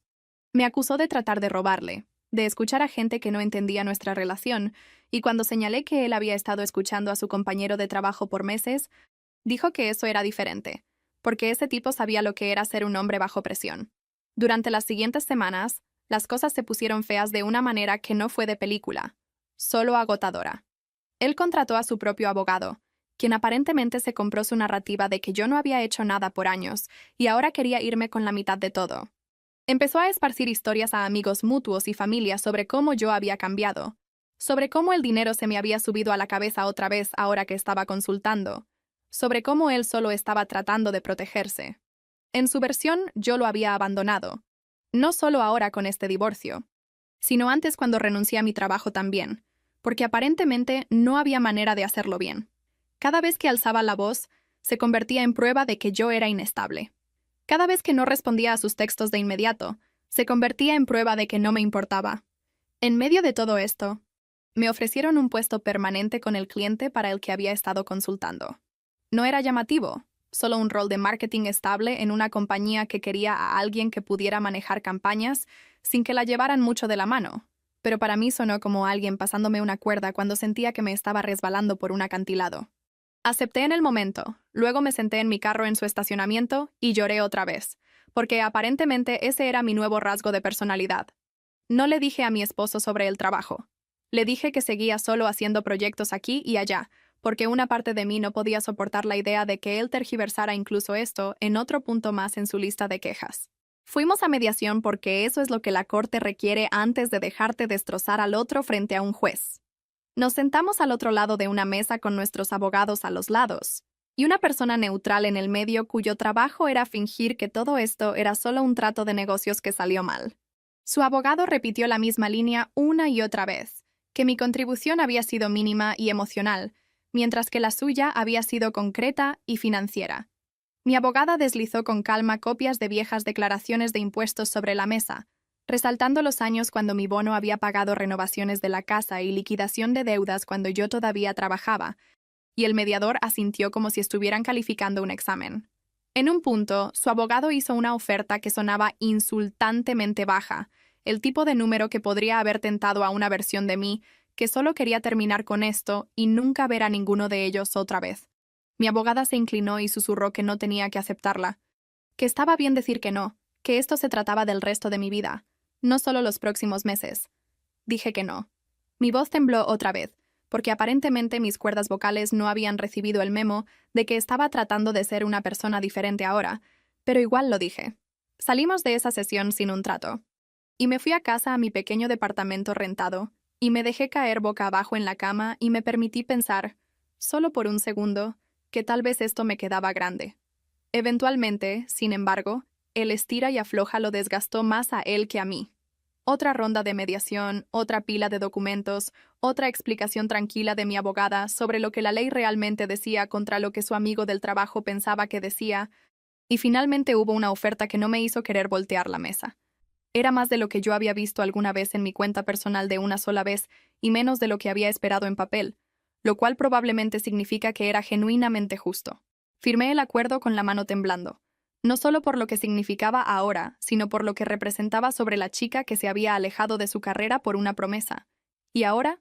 Me acusó de tratar de robarle, de escuchar a gente que no entendía nuestra relación, y cuando señalé que él había estado escuchando a su compañero de trabajo por meses, dijo que eso era diferente, porque ese tipo sabía lo que era ser un hombre bajo presión. Durante las siguientes semanas, las cosas se pusieron feas de una manera que no fue de película, solo agotadora. Él contrató a su propio abogado, quien aparentemente se compró su narrativa de que yo no había hecho nada por años y ahora quería irme con la mitad de todo. Empezó a esparcir historias a amigos mutuos y familia sobre cómo yo había cambiado, sobre cómo el dinero se me había subido a la cabeza otra vez ahora que estaba consultando, sobre cómo él solo estaba tratando de protegerse. En su versión, yo lo había abandonado, no solo ahora con este divorcio, sino antes cuando renuncié a mi trabajo también, porque aparentemente no había manera de hacerlo bien. Cada vez que alzaba la voz, se convertía en prueba de que yo era inestable. Cada vez que no respondía a sus textos de inmediato, se convertía en prueba de que no me importaba. En medio de todo esto, me ofrecieron un puesto permanente con el cliente para el que había estado consultando. No era llamativo, solo un rol de marketing estable en una compañía que quería a alguien que pudiera manejar campañas sin que la llevaran mucho de la mano, pero para mí sonó como alguien pasándome una cuerda cuando sentía que me estaba resbalando por un acantilado. Acepté en el momento, luego me senté en mi carro en su estacionamiento y lloré otra vez, porque aparentemente ese era mi nuevo rasgo de personalidad. No le dije a mi esposo sobre el trabajo. Le dije que seguía solo haciendo proyectos aquí y allá, porque una parte de mí no podía soportar la idea de que él tergiversara incluso esto en otro punto más en su lista de quejas. Fuimos a mediación porque eso es lo que la corte requiere antes de dejarte destrozar al otro frente a un juez. Nos sentamos al otro lado de una mesa con nuestros abogados a los lados, y una persona neutral en el medio cuyo trabajo era fingir que todo esto era solo un trato de negocios que salió mal. Su abogado repitió la misma línea una y otra vez, que mi contribución había sido mínima y emocional, mientras que la suya había sido concreta y financiera. Mi abogada deslizó con calma copias de viejas declaraciones de impuestos sobre la mesa, resaltando los años cuando mi bono había pagado renovaciones de la casa y liquidación de deudas cuando yo todavía trabajaba, y el mediador asintió como si estuvieran calificando un examen. En un punto, su abogado hizo una oferta que sonaba insultantemente baja, el tipo de número que podría haber tentado a una versión de mí que solo quería terminar con esto y nunca ver a ninguno de ellos otra vez. Mi abogada se inclinó y susurró que no tenía que aceptarla, que estaba bien decir que no, que esto se trataba del resto de mi vida, no solo los próximos meses. Dije que no. Mi voz tembló otra vez, porque aparentemente mis cuerdas vocales no habían recibido el memo de que estaba tratando de ser una persona diferente ahora, pero igual lo dije. Salimos de esa sesión sin un trato. Y me fui a casa a mi pequeño departamento rentado, y me dejé caer boca abajo en la cama y me permití pensar, solo por un segundo, que tal vez esto me quedaba grande. Eventualmente, sin embargo, el estira y afloja lo desgastó más a él que a mí. Otra ronda de mediación, otra pila de documentos, otra explicación tranquila de mi abogada sobre lo que la ley realmente decía contra lo que su amigo del trabajo pensaba que decía, y finalmente hubo una oferta que no me hizo querer voltear la mesa. Era más de lo que yo había visto alguna vez en mi cuenta personal de una sola vez y menos de lo que había esperado en papel, lo cual probablemente significa que era genuinamente justo. Firmé el acuerdo con la mano temblando, no solo por lo que significaba ahora, sino por lo que representaba sobre la chica que se había alejado de su carrera por una promesa. Y ahora,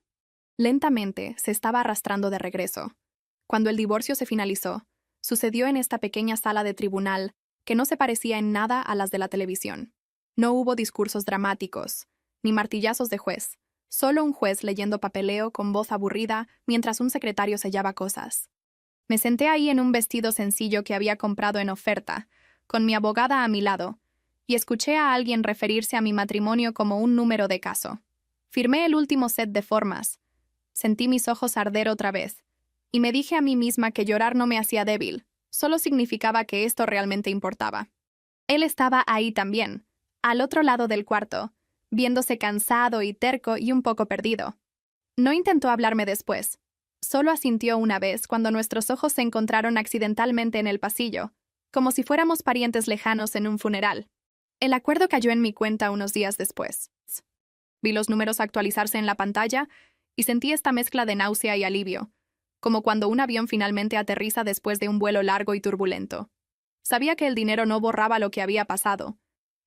lentamente, se estaba arrastrando de regreso. Cuando el divorcio se finalizó, sucedió en esta pequeña sala de tribunal que no se parecía en nada a las de la televisión. No hubo discursos dramáticos, ni martillazos de juez, solo un juez leyendo papeleo con voz aburrida mientras un secretario sellaba cosas. Me senté ahí en un vestido sencillo que había comprado en oferta, con mi abogada a mi lado, y escuché a alguien referirse a mi matrimonio como un número de caso. Firmé el último set de formas. Sentí mis ojos arder otra vez, y me dije a mí misma que llorar no me hacía débil, solo significaba que esto realmente importaba. Él estaba ahí también, al otro lado del cuarto, viéndose cansado y terco y un poco perdido. No intentó hablarme después. Solo asintió una vez cuando nuestros ojos se encontraron accidentalmente en el pasillo, como si fuéramos parientes lejanos en un funeral. El acuerdo cayó en mi cuenta unos días después. Vi los números actualizarse en la pantalla y sentí esta mezcla de náusea y alivio, como cuando un avión finalmente aterriza después de un vuelo largo y turbulento. Sabía que el dinero no borraba lo que había pasado,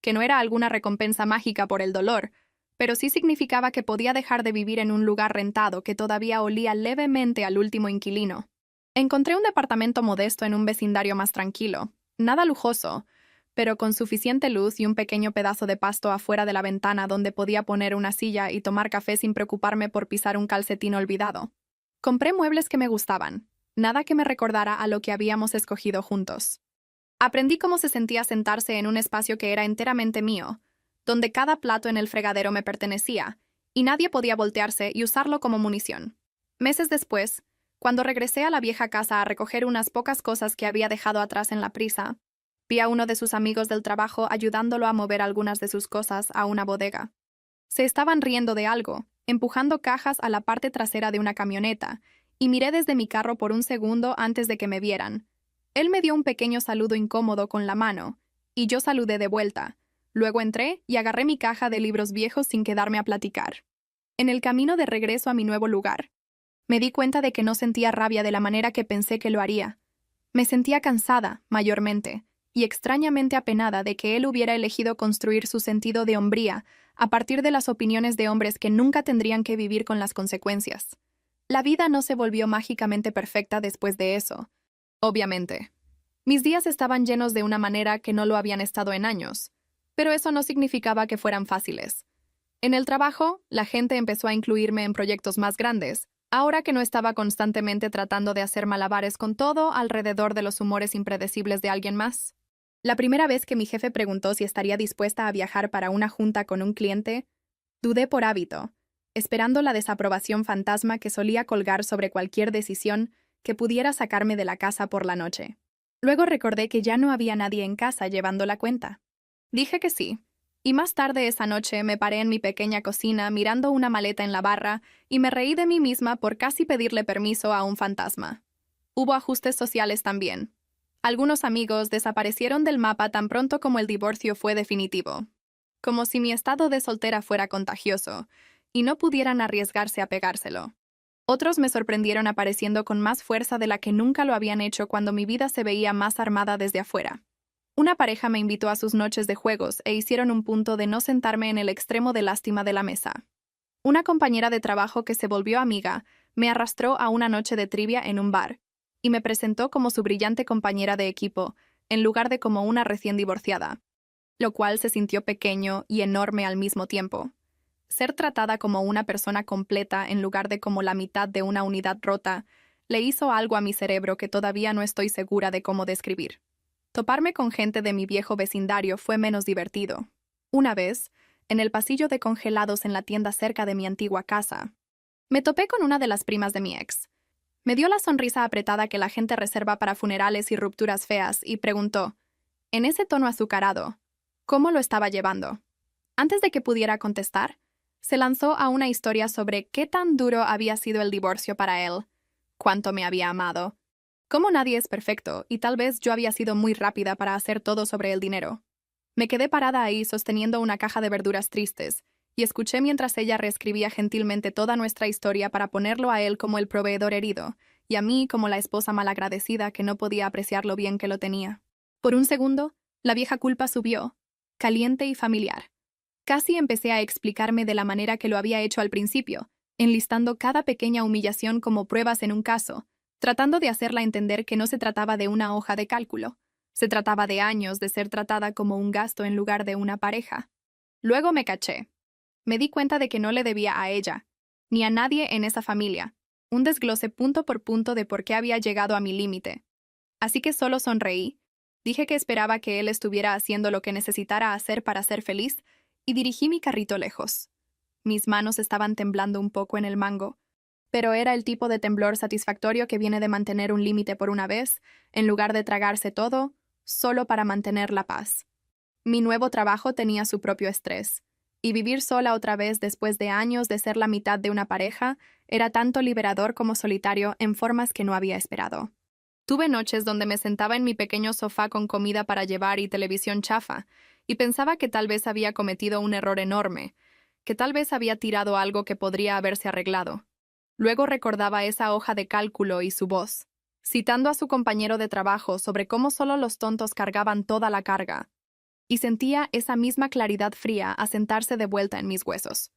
que no era alguna recompensa mágica por el dolor, pero sí significaba que podía dejar de vivir en un lugar rentado que todavía olía levemente al último inquilino. Encontré un departamento modesto en un vecindario más tranquilo, nada lujoso, pero con suficiente luz y un pequeño pedazo de pasto afuera de la ventana donde podía poner una silla y tomar café sin preocuparme por pisar un calcetín olvidado. Compré muebles que me gustaban, nada que me recordara a lo que habíamos escogido juntos. Aprendí cómo se sentía sentarse en un espacio que era enteramente mío, donde cada plato en el fregadero me pertenecía, y nadie podía voltearse y usarlo como munición. Meses después, cuando regresé a la vieja casa a recoger unas pocas cosas que había dejado atrás en la prisa, vi a uno de sus amigos del trabajo ayudándolo a mover algunas de sus cosas a una bodega. Se estaban riendo de algo, empujando cajas a la parte trasera de una camioneta, y miré desde mi carro por un segundo antes de que me vieran. Él me dio un pequeño saludo incómodo con la mano, y yo saludé de vuelta. Luego entré y agarré mi caja de libros viejos sin quedarme a platicar. En el camino de regreso a mi nuevo lugar, me di cuenta de que no sentía rabia de la manera que pensé que lo haría. Me sentía cansada, mayormente, y extrañamente apenada de que él hubiera elegido construir su sentido de hombría a partir de las opiniones de hombres que nunca tendrían que vivir con las consecuencias. La vida no se volvió mágicamente perfecta después de eso. Obviamente. Mis días estaban llenos de una manera que no lo habían estado en años, pero eso no significaba que fueran fáciles. En el trabajo, la gente empezó a incluirme en proyectos más grandes, ahora que no estaba constantemente tratando de hacer malabares con todo alrededor de los humores impredecibles de alguien más. La primera vez que mi jefe preguntó si estaría dispuesta a viajar para una junta con un cliente, dudé por hábito, esperando la desaprobación fantasma que solía colgar sobre cualquier decisión que pudiera sacarme de la casa por la noche. Luego recordé que ya no había nadie en casa llevando la cuenta. Dije que sí, y más tarde esa noche me paré en mi pequeña cocina mirando una maleta en la barra y me reí de mí misma por casi pedirle permiso a un fantasma. Hubo ajustes sociales también. Algunos amigos desaparecieron del mapa tan pronto como el divorcio fue definitivo. Como si mi estado de soltera fuera contagioso, y no pudieran arriesgarse a pegárselo. Otros me sorprendieron apareciendo con más fuerza de la que nunca lo habían hecho cuando mi vida se veía más armada desde afuera. Una pareja me invitó a sus noches de juegos e hicieron un punto de no sentarme en el extremo de lástima de la mesa. Una compañera de trabajo que se volvió amiga me arrastró a una noche de trivia en un bar, y me presentó como su brillante compañera de equipo, en lugar de como una recién divorciada, lo cual se sintió pequeño y enorme al mismo tiempo. Ser tratada como una persona completa en lugar de como la mitad de una unidad rota le hizo algo a mi cerebro que todavía no estoy segura de cómo describir. Toparme con gente de mi viejo vecindario fue menos divertido. Una vez, en el pasillo de congelados en la tienda cerca de mi antigua casa, me topé con una de las primas de mi ex. Me dio la sonrisa apretada que la gente reserva para funerales y rupturas feas y preguntó, en ese tono azucarado, ¿cómo lo estaba llevando? Antes de que pudiera contestar, se lanzó a una historia sobre qué tan duro había sido el divorcio para él, cuánto me había amado, cómo nadie es perfecto y tal vez yo había sido muy rápida para hacer todo sobre el dinero. Me quedé parada ahí sosteniendo una caja de verduras tristes y escuché mientras ella reescribía gentilmente toda nuestra historia para ponerlo a él como el proveedor herido y a mí como la esposa malagradecida que no podía apreciar lo bien que lo tenía. Por un segundo, la vieja culpa subió, caliente y familiar. Casi empecé a explicarme de la manera que lo había hecho al principio, enlistando cada pequeña humillación como pruebas en un caso, tratando de hacerla entender que no se trataba de una hoja de cálculo. Se trataba de años de ser tratada como un gasto en lugar de una pareja. Luego me caché. Me di cuenta de que no le debía a ella, ni a nadie en esa familia, un desglose punto por punto de por qué había llegado a mi límite. Así que solo sonreí, dije que esperaba que él estuviera haciendo lo que necesitara hacer para ser feliz, y dirigí mi carrito lejos. Mis manos estaban temblando un poco en el mango, pero era el tipo de temblor satisfactorio que viene de mantener un límite por una vez, en lugar de tragarse todo, solo para mantener la paz. Mi nuevo trabajo tenía su propio estrés, y vivir sola otra vez después de años de ser la mitad de una pareja era tanto liberador como solitario en formas que no había esperado. Tuve noches donde me sentaba en mi pequeño sofá con comida para llevar y televisión chafa, y pensaba que tal vez había cometido un error enorme, que tal vez había tirado algo que podría haberse arreglado. Luego recordaba esa hoja de cálculo y su voz, citando a su compañero de trabajo sobre cómo solo los tontos cargaban toda la carga, y sentía esa misma claridad fría asentarse de vuelta en mis huesos.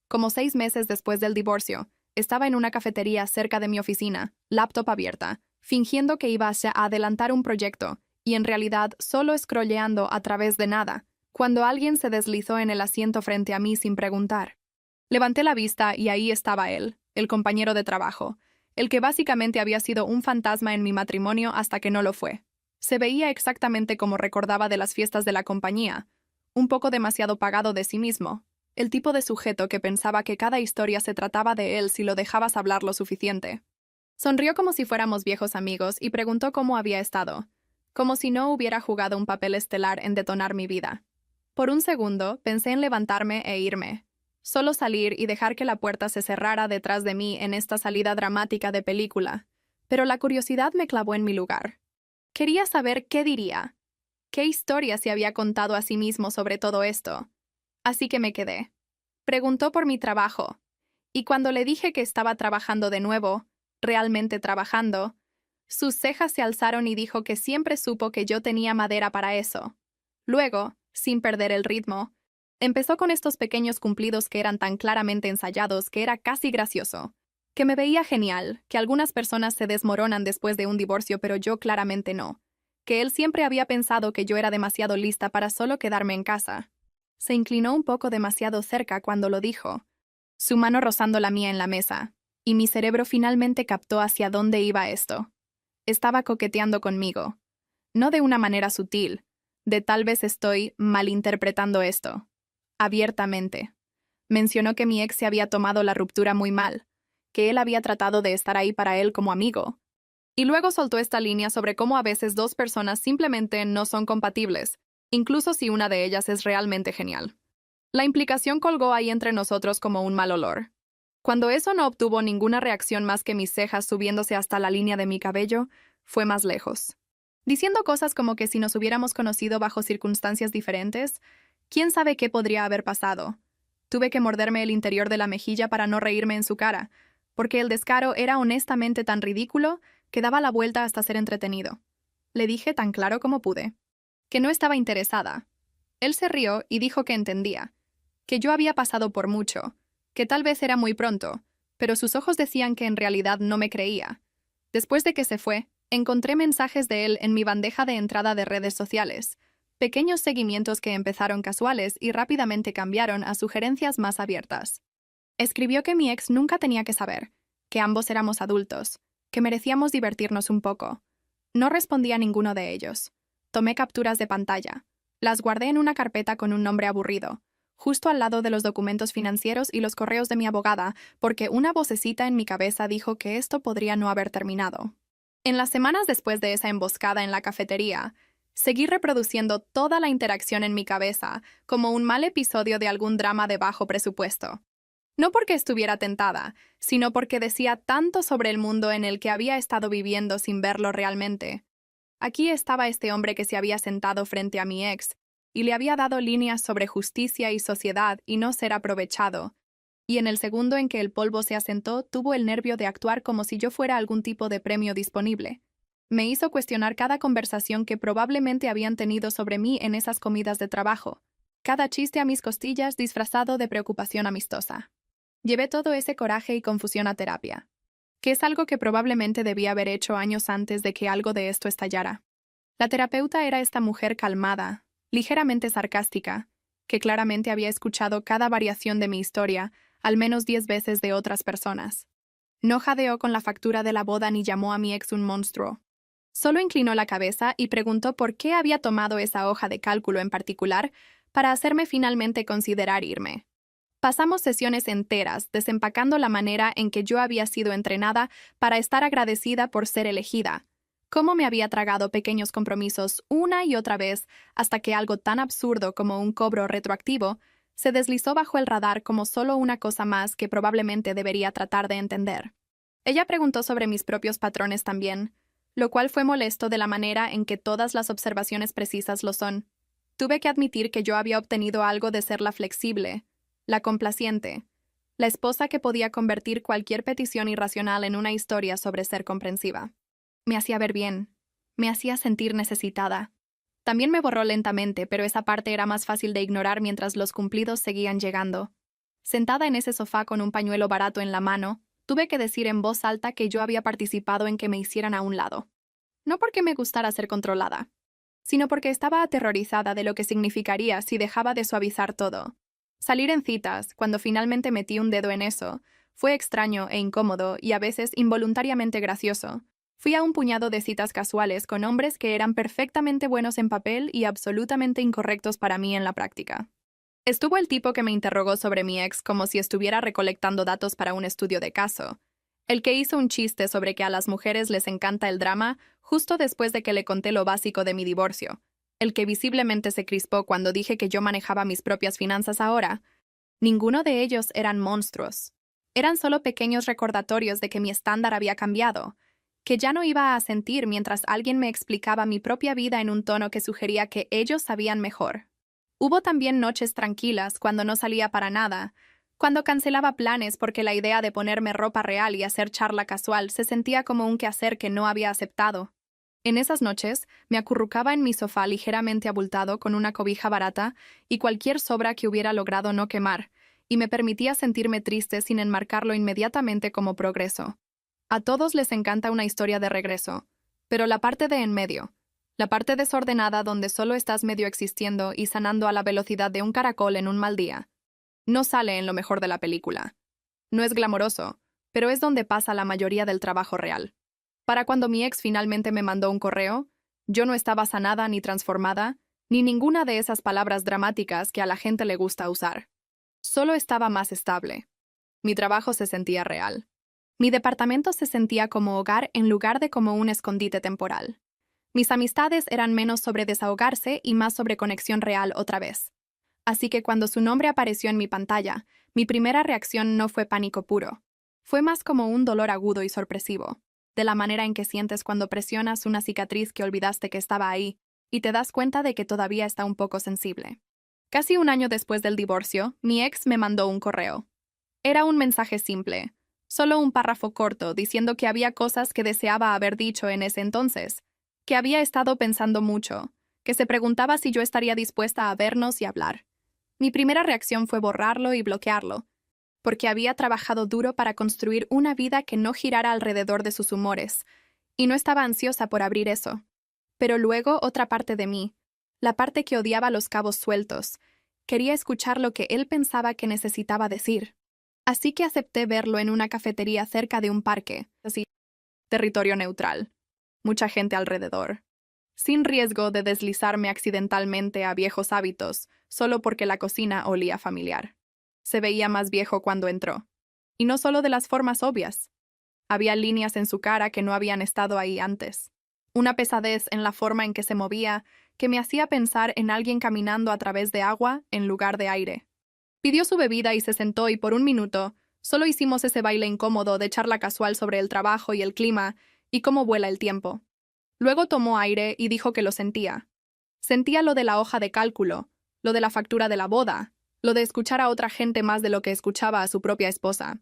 Como 6 meses después del divorcio, estaba en una cafetería cerca de mi oficina, laptop abierta, fingiendo que iba a adelantar un proyecto, y en realidad solo scrolleando a través de nada, cuando alguien se deslizó en el asiento frente a mí sin preguntar. Levanté la vista y ahí estaba él, el compañero de trabajo, el que básicamente había sido un fantasma en mi matrimonio hasta que no lo fue. Se veía exactamente como recordaba de las fiestas de la compañía, un poco demasiado pagado de sí mismo, el tipo de sujeto que pensaba que cada historia se trataba de él si lo dejabas hablar lo suficiente. Sonrió como si fuéramos viejos amigos y preguntó cómo había estado, como si no hubiera jugado un papel estelar en detonar mi vida. Por un segundo pensé en levantarme e irme, solo salir y dejar que la puerta se cerrara detrás de mí en esta salida dramática de película, pero la curiosidad me clavó en mi lugar. Quería saber qué diría, qué historia se había contado a sí mismo sobre todo esto. Así que me quedé. Preguntó por mi trabajo, y cuando le dije que estaba trabajando de nuevo, realmente trabajando, sus cejas se alzaron y dijo que siempre supo que yo tenía madera para eso. Luego, sin perder el ritmo, empezó con estos pequeños cumplidos que eran tan claramente ensayados que era casi gracioso. Que me veía genial, que algunas personas se desmoronan después de un divorcio pero yo claramente no. Que él siempre había pensado que yo era demasiado lista para solo quedarme en casa. Se inclinó un poco demasiado cerca cuando lo dijo, su mano rozando la mía en la mesa, y mi cerebro finalmente captó hacia dónde iba esto. Estaba coqueteando conmigo. No de una manera sutil, de tal vez estoy malinterpretando esto. Abiertamente. Mencionó que mi ex se había tomado la ruptura muy mal, que él había tratado de estar ahí para él como amigo. Y luego soltó esta línea sobre cómo a veces dos personas simplemente no son compatibles, incluso si una de ellas es realmente genial. La implicación colgó ahí entre nosotros como un mal olor. Cuando eso no obtuvo ninguna reacción más que mis cejas subiéndose hasta la línea de mi cabello, fue más lejos. Diciendo cosas como que si nos hubiéramos conocido bajo circunstancias diferentes, quién sabe qué podría haber pasado. Tuve que morderme el interior de la mejilla para no reírme en su cara, porque el descaro era honestamente tan ridículo que daba la vuelta hasta ser entretenido. Le dije tan claro como pude, que no estaba interesada. Él se rió y dijo que entendía, que yo había pasado por mucho, que tal vez era muy pronto, pero sus ojos decían que en realidad no me creía. Después de que se fue, encontré mensajes de él en mi bandeja de entrada de redes sociales, pequeños seguimientos que empezaron casuales y rápidamente cambiaron a sugerencias más abiertas. Escribió que mi ex nunca tenía que saber, que ambos éramos adultos, que merecíamos divertirnos un poco. No respondí a ninguno de ellos. Tomé capturas de pantalla. Las guardé en una carpeta con un nombre aburrido, justo al lado de los documentos financieros y los correos de mi abogada, porque una vocecita en mi cabeza dijo que esto podría no haber terminado. En las semanas después de esa emboscada en la cafetería, seguí reproduciendo toda la interacción en mi cabeza como un mal episodio de algún drama de bajo presupuesto. No porque estuviera tentada, sino porque decía tanto sobre el mundo en el que había estado viviendo sin verlo realmente. Aquí estaba este hombre que se había sentado frente a mi ex y le había dado líneas sobre justicia y sociedad y no ser aprovechado, y en el segundo en que el polvo se asentó tuvo el nervio de actuar como si yo fuera algún tipo de premio disponible. Me hizo cuestionar cada conversación que probablemente habían tenido sobre mí en esas comidas de trabajo, cada chiste a mis costillas disfrazado de preocupación amistosa. Llevé todo ese coraje y confusión a terapia, que es algo que probablemente debía haber hecho años antes de que algo de esto estallara. La terapeuta era esta mujer calmada, ligeramente sarcástica, que claramente había escuchado cada variación de mi historia al menos 10 veces de otras personas. No jadeó con la factura de la boda ni llamó a mi ex un monstruo. Solo inclinó la cabeza y preguntó por qué había tomado esa hoja de cálculo en particular para hacerme finalmente considerar irme. Pasamos sesiones enteras desempacando la manera en que yo había sido entrenada para estar agradecida por ser elegida, cómo me había tragado pequeños compromisos una y otra vez hasta que algo tan absurdo como un cobro retroactivo se deslizó bajo el radar como solo una cosa más que probablemente debería tratar de entender. Ella preguntó sobre mis propios patrones también, lo cual fue molesto de la manera en que todas las observaciones precisas lo son. Tuve que admitir que yo había obtenido algo de ser la flexible, la complaciente, La esposa que podía convertir cualquier petición irracional en una historia sobre ser comprensiva. Me hacía ver bien. Me hacía sentir necesitada. También me borró lentamente, pero esa parte era más fácil de ignorar mientras los cumplidos seguían llegando. Sentada en ese sofá con un pañuelo barato en la mano, tuve que decir en voz alta que yo había participado en que me hicieran a un lado. No porque me gustara ser controlada, sino porque estaba aterrorizada de lo que significaría si dejaba de suavizar todo. Salir en citas, cuando finalmente metí un dedo en eso, fue extraño e incómodo y a veces involuntariamente gracioso. Fui a un puñado de citas casuales con hombres que eran perfectamente buenos en papel y absolutamente incorrectos para mí en la práctica. Estuvo el tipo que me interrogó sobre mi ex como si estuviera recolectando datos para un estudio de caso. El que hizo un chiste sobre que a las mujeres les encanta el drama justo después de que le conté lo básico de mi divorcio. El que visiblemente se crispó cuando dije que yo manejaba mis propias finanzas ahora. Ninguno de ellos eran monstruos. Eran solo pequeños recordatorios de que mi estándar había cambiado, que ya no iba a sentir mientras alguien me explicaba mi propia vida en un tono que sugería que ellos sabían mejor. Hubo también noches tranquilas cuando no salía para nada, cuando cancelaba planes porque la idea de ponerme ropa real y hacer charla casual se sentía como un quehacer que no había aceptado. En esas noches, me acurrucaba en mi sofá ligeramente abultado con una cobija barata y cualquier sobra que hubiera logrado no quemar, y me permitía sentirme triste sin enmarcarlo inmediatamente como progreso. A todos les encanta una historia de regreso, pero la parte de en medio, la parte desordenada donde solo estás medio existiendo y sanando a la velocidad de un caracol en un mal día, no sale en lo mejor de la película. No es glamoroso, pero es donde pasa la mayoría del trabajo real. Para cuando mi ex finalmente me mandó un correo, yo no estaba sanada ni transformada, ni ninguna de esas palabras dramáticas que a la gente le gusta usar. Solo estaba más estable. Mi trabajo se sentía real. Mi departamento se sentía como hogar en lugar de como un escondite temporal. Mis amistades eran menos sobre desahogarse y más sobre conexión real otra vez. Así que cuando su nombre apareció en mi pantalla, mi primera reacción no fue pánico puro. Fue más como un dolor agudo y sorpresivo, de la manera en que sientes cuando presionas una cicatriz que olvidaste que estaba ahí y te das cuenta de que todavía está un poco sensible. Casi un año después del divorcio, mi ex me mandó un correo. Era un mensaje simple, solo un párrafo corto diciendo que había cosas que deseaba haber dicho en ese entonces, que había estado pensando mucho, que se preguntaba si yo estaría dispuesta a vernos y hablar. Mi primera reacción fue borrarlo y bloquearlo, porque había trabajado duro para construir una vida que no girara alrededor de sus humores, y no estaba ansiosa por abrir eso. Pero luego otra parte de mí, la parte que odiaba los cabos sueltos, quería escuchar lo que él pensaba que necesitaba decir. Así que acepté verlo en una cafetería cerca de un parque, así, territorio neutral, mucha gente alrededor, sin riesgo de deslizarme accidentalmente a viejos hábitos, solo porque la cocina olía familiar. Se veía más viejo cuando entró. Y no solo de las formas obvias. Había líneas en su cara que no habían estado ahí antes. Una pesadez en la forma en que se movía que me hacía pensar en alguien caminando a través de agua en lugar de aire. Pidió su bebida y se sentó y por un minuto solo hicimos ese baile incómodo de charla casual sobre el trabajo y el clima y cómo vuela el tiempo. Luego tomó aire y dijo que lo sentía. Sentía lo de la hoja de cálculo, lo de la factura de la boda, lo de escuchar a otra gente más de lo que escuchaba a su propia esposa.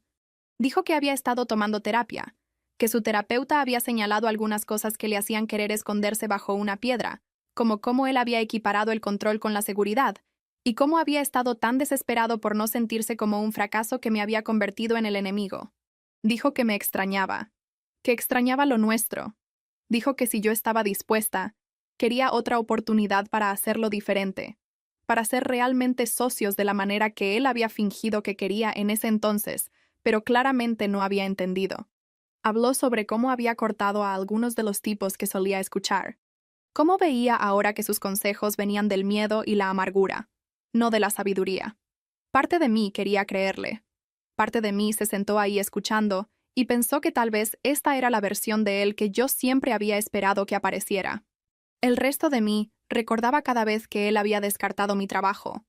Dijo que había estado tomando terapia, que su terapeuta había señalado algunas cosas que le hacían querer esconderse bajo una piedra, como cómo él había equiparado el control con la seguridad, y cómo había estado tan desesperado por no sentirse como un fracaso que me había convertido en el enemigo. Dijo que me extrañaba, que extrañaba lo nuestro. Dijo que si yo estaba dispuesta, quería otra oportunidad para hacerlo diferente, para ser realmente socios de la manera que él había fingido que quería en ese entonces, pero claramente no había entendido. Habló sobre cómo había cortado a algunos de los tipos que solía escuchar, cómo veía ahora que sus consejos venían del miedo y la amargura, no de la sabiduría. Parte de mí quería creerle. Parte de mí se sentó ahí escuchando y pensó que tal vez esta era la versión de él que yo siempre había esperado que apareciera. El resto de mí recordaba cada vez que él había descartado mi trabajo,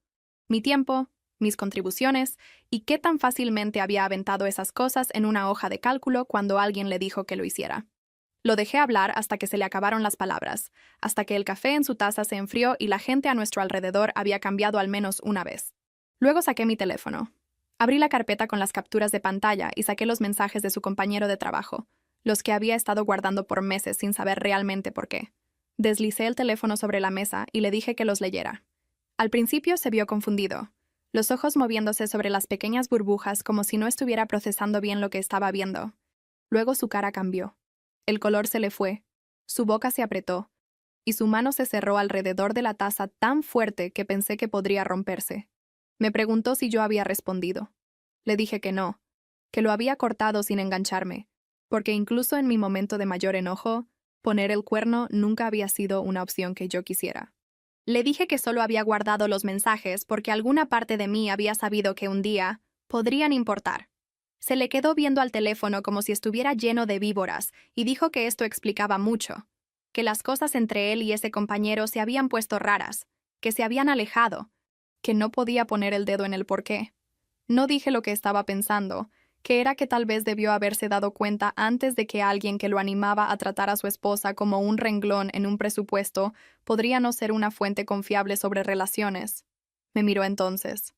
mi tiempo, mis contribuciones y qué tan fácilmente había aventado esas cosas en una hoja de cálculo cuando alguien le dijo que lo hiciera. Lo dejé hablar hasta que se le acabaron las palabras, hasta que el café en su taza se enfrió y la gente a nuestro alrededor había cambiado al menos una vez. Luego saqué mi teléfono. Abrí la carpeta con las capturas de pantalla y saqué los mensajes de su compañero de trabajo, los que había estado guardando por meses sin saber realmente por qué. Deslicé el teléfono sobre la mesa y le dije que los leyera. Al principio se vio confundido, los ojos moviéndose sobre las pequeñas burbujas como si no estuviera procesando bien lo que estaba viendo. Luego su cara cambió. El color se le fue, su boca se apretó, y su mano se cerró alrededor de la taza tan fuerte que pensé que podría romperse. Me preguntó si yo había respondido. Le dije que no, que lo había cortado sin engancharme, porque incluso en mi momento de mayor enojo, poner el cuerno nunca había sido una opción que yo quisiera. Le dije que solo había guardado los mensajes porque alguna parte de mí había sabido que un día podrían importar. Se le quedó viendo al teléfono como si estuviera lleno de víboras y dijo que esto explicaba mucho, que las cosas entre él y ese compañero se habían puesto raras, que se habían alejado, que no podía poner el dedo en el porqué. No dije lo que estaba pensando, que era que tal vez debió haberse dado cuenta antes de que alguien que lo animaba a tratar a su esposa como un renglón en un presupuesto podría no ser una fuente confiable sobre relaciones. Me miró entonces.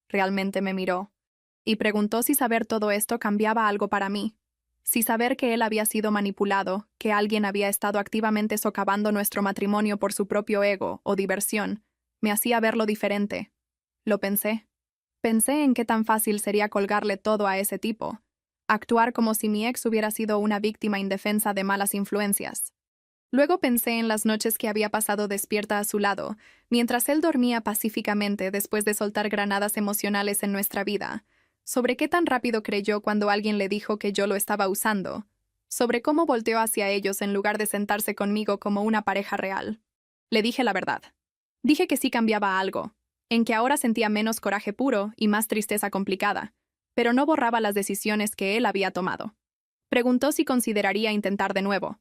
Realmente me miró. Y preguntó si saber todo esto cambiaba algo para mí. Si saber que él había sido manipulado, que alguien había estado activamente socavando nuestro matrimonio por su propio ego o diversión, me hacía verlo diferente. Lo pensé. Pensé en qué tan fácil sería colgarle todo a ese tipo, actuar como si mi ex hubiera sido una víctima indefensa de malas influencias. Luego pensé en las noches que había pasado despierta a su lado, mientras él dormía pacíficamente después de soltar granadas emocionales en nuestra vida, sobre qué tan rápido creyó cuando alguien le dijo que yo lo estaba usando, sobre cómo volteó hacia ellos en lugar de sentarse conmigo como una pareja real. Le dije la verdad. Dije que sí cambiaba algo, en que ahora sentía menos coraje puro y más tristeza complicada, pero no borraba las decisiones que él había tomado. Preguntó si consideraría intentar de nuevo.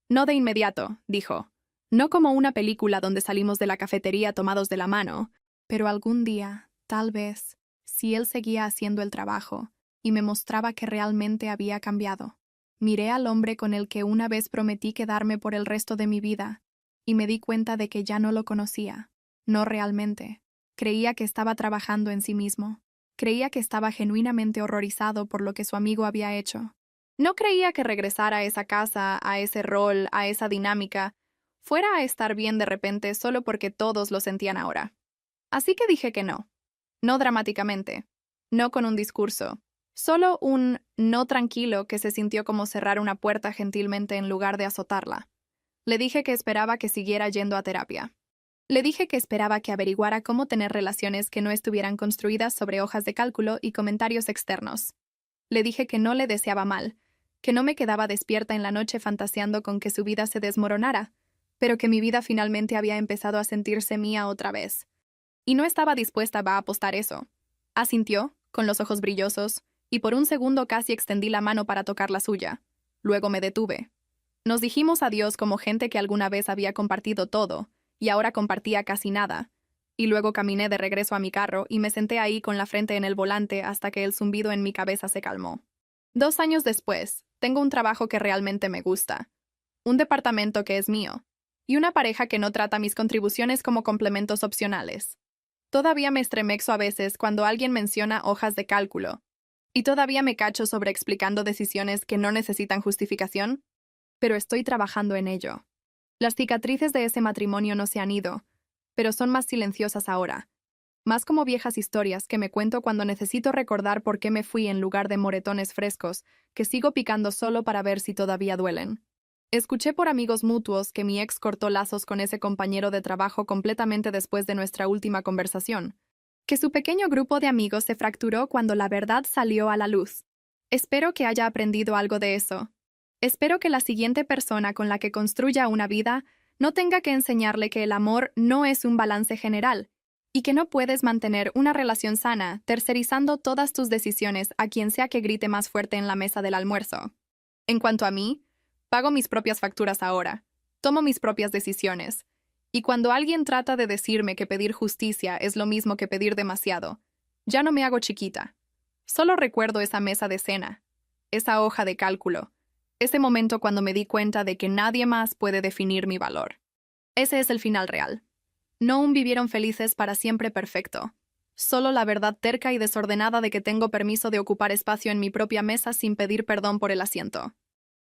No de inmediato, dijo. No como una película donde salimos de la cafetería tomados de la mano, pero algún día, tal vez, si él seguía haciendo el trabajo y me mostraba que realmente había cambiado. Miré al hombre con el que una vez prometí quedarme por el resto de mi vida y me di cuenta de que ya no lo conocía, no realmente. Creía que estaba trabajando en sí mismo. Creía que estaba genuinamente horrorizado por lo que su amigo había hecho. No creía que regresar a esa casa, a ese rol, a esa dinámica, fuera a estar bien de repente solo porque todos lo sentían ahora. Así que dije que no. No dramáticamente. No con un discurso. Solo un no tranquilo que se sintió como cerrar una puerta gentilmente en lugar de azotarla. Le dije que esperaba que siguiera yendo a terapia. Le dije que esperaba que averiguara cómo tener relaciones que no estuvieran construidas sobre hojas de cálculo y comentarios externos. Le dije que no le deseaba mal, que no me quedaba despierta en la noche fantaseando con que su vida se desmoronara, pero que mi vida finalmente había empezado a sentirse mía otra vez. Y no estaba dispuesta a apostar eso. Asintió, con los ojos brillosos, y por un segundo casi extendí la mano para tocar la suya. Luego me detuve. Nos dijimos adiós como gente que alguna vez había compartido todo, y ahora compartía casi nada. Y luego caminé de regreso a mi carro y me senté ahí con la frente en el volante hasta que el zumbido en mi cabeza se calmó. 2 años después, tengo un trabajo que realmente me gusta, un departamento que es mío, y una pareja que no trata mis contribuciones como complementos opcionales. Todavía me estremezco a veces cuando alguien menciona hojas de cálculo, y todavía me cacho sobre explicando decisiones que no necesitan justificación, pero estoy trabajando en ello. Las cicatrices de ese matrimonio no se han ido, pero son más silenciosas ahora. Más como viejas historias que me cuento cuando necesito recordar por qué me fui en lugar de moretones frescos, que sigo picando solo para ver si todavía duelen. Escuché por amigos mutuos que mi ex cortó lazos con ese compañero de trabajo completamente después de nuestra última conversación, que su pequeño grupo de amigos se fracturó cuando la verdad salió a la luz. Espero que haya aprendido algo de eso. Espero que la siguiente persona con la que construya una vida no tenga que enseñarle que el amor no es un balance general y que no puedes mantener una relación sana tercerizando todas tus decisiones a quien sea que grite más fuerte en la mesa del almuerzo. En cuanto a mí, pago mis propias facturas ahora, tomo mis propias decisiones, y cuando alguien trata de decirme que pedir justicia es lo mismo que pedir demasiado, ya no me hago chiquita. Solo recuerdo esa mesa de cena, esa hoja de cálculo, ese momento cuando me di cuenta de que nadie más puede definir mi valor. Ese es el final real. No un vivieron felices para siempre perfecto, Solo la verdad terca y desordenada de que tengo permiso de ocupar espacio en mi propia mesa sin pedir perdón por el asiento.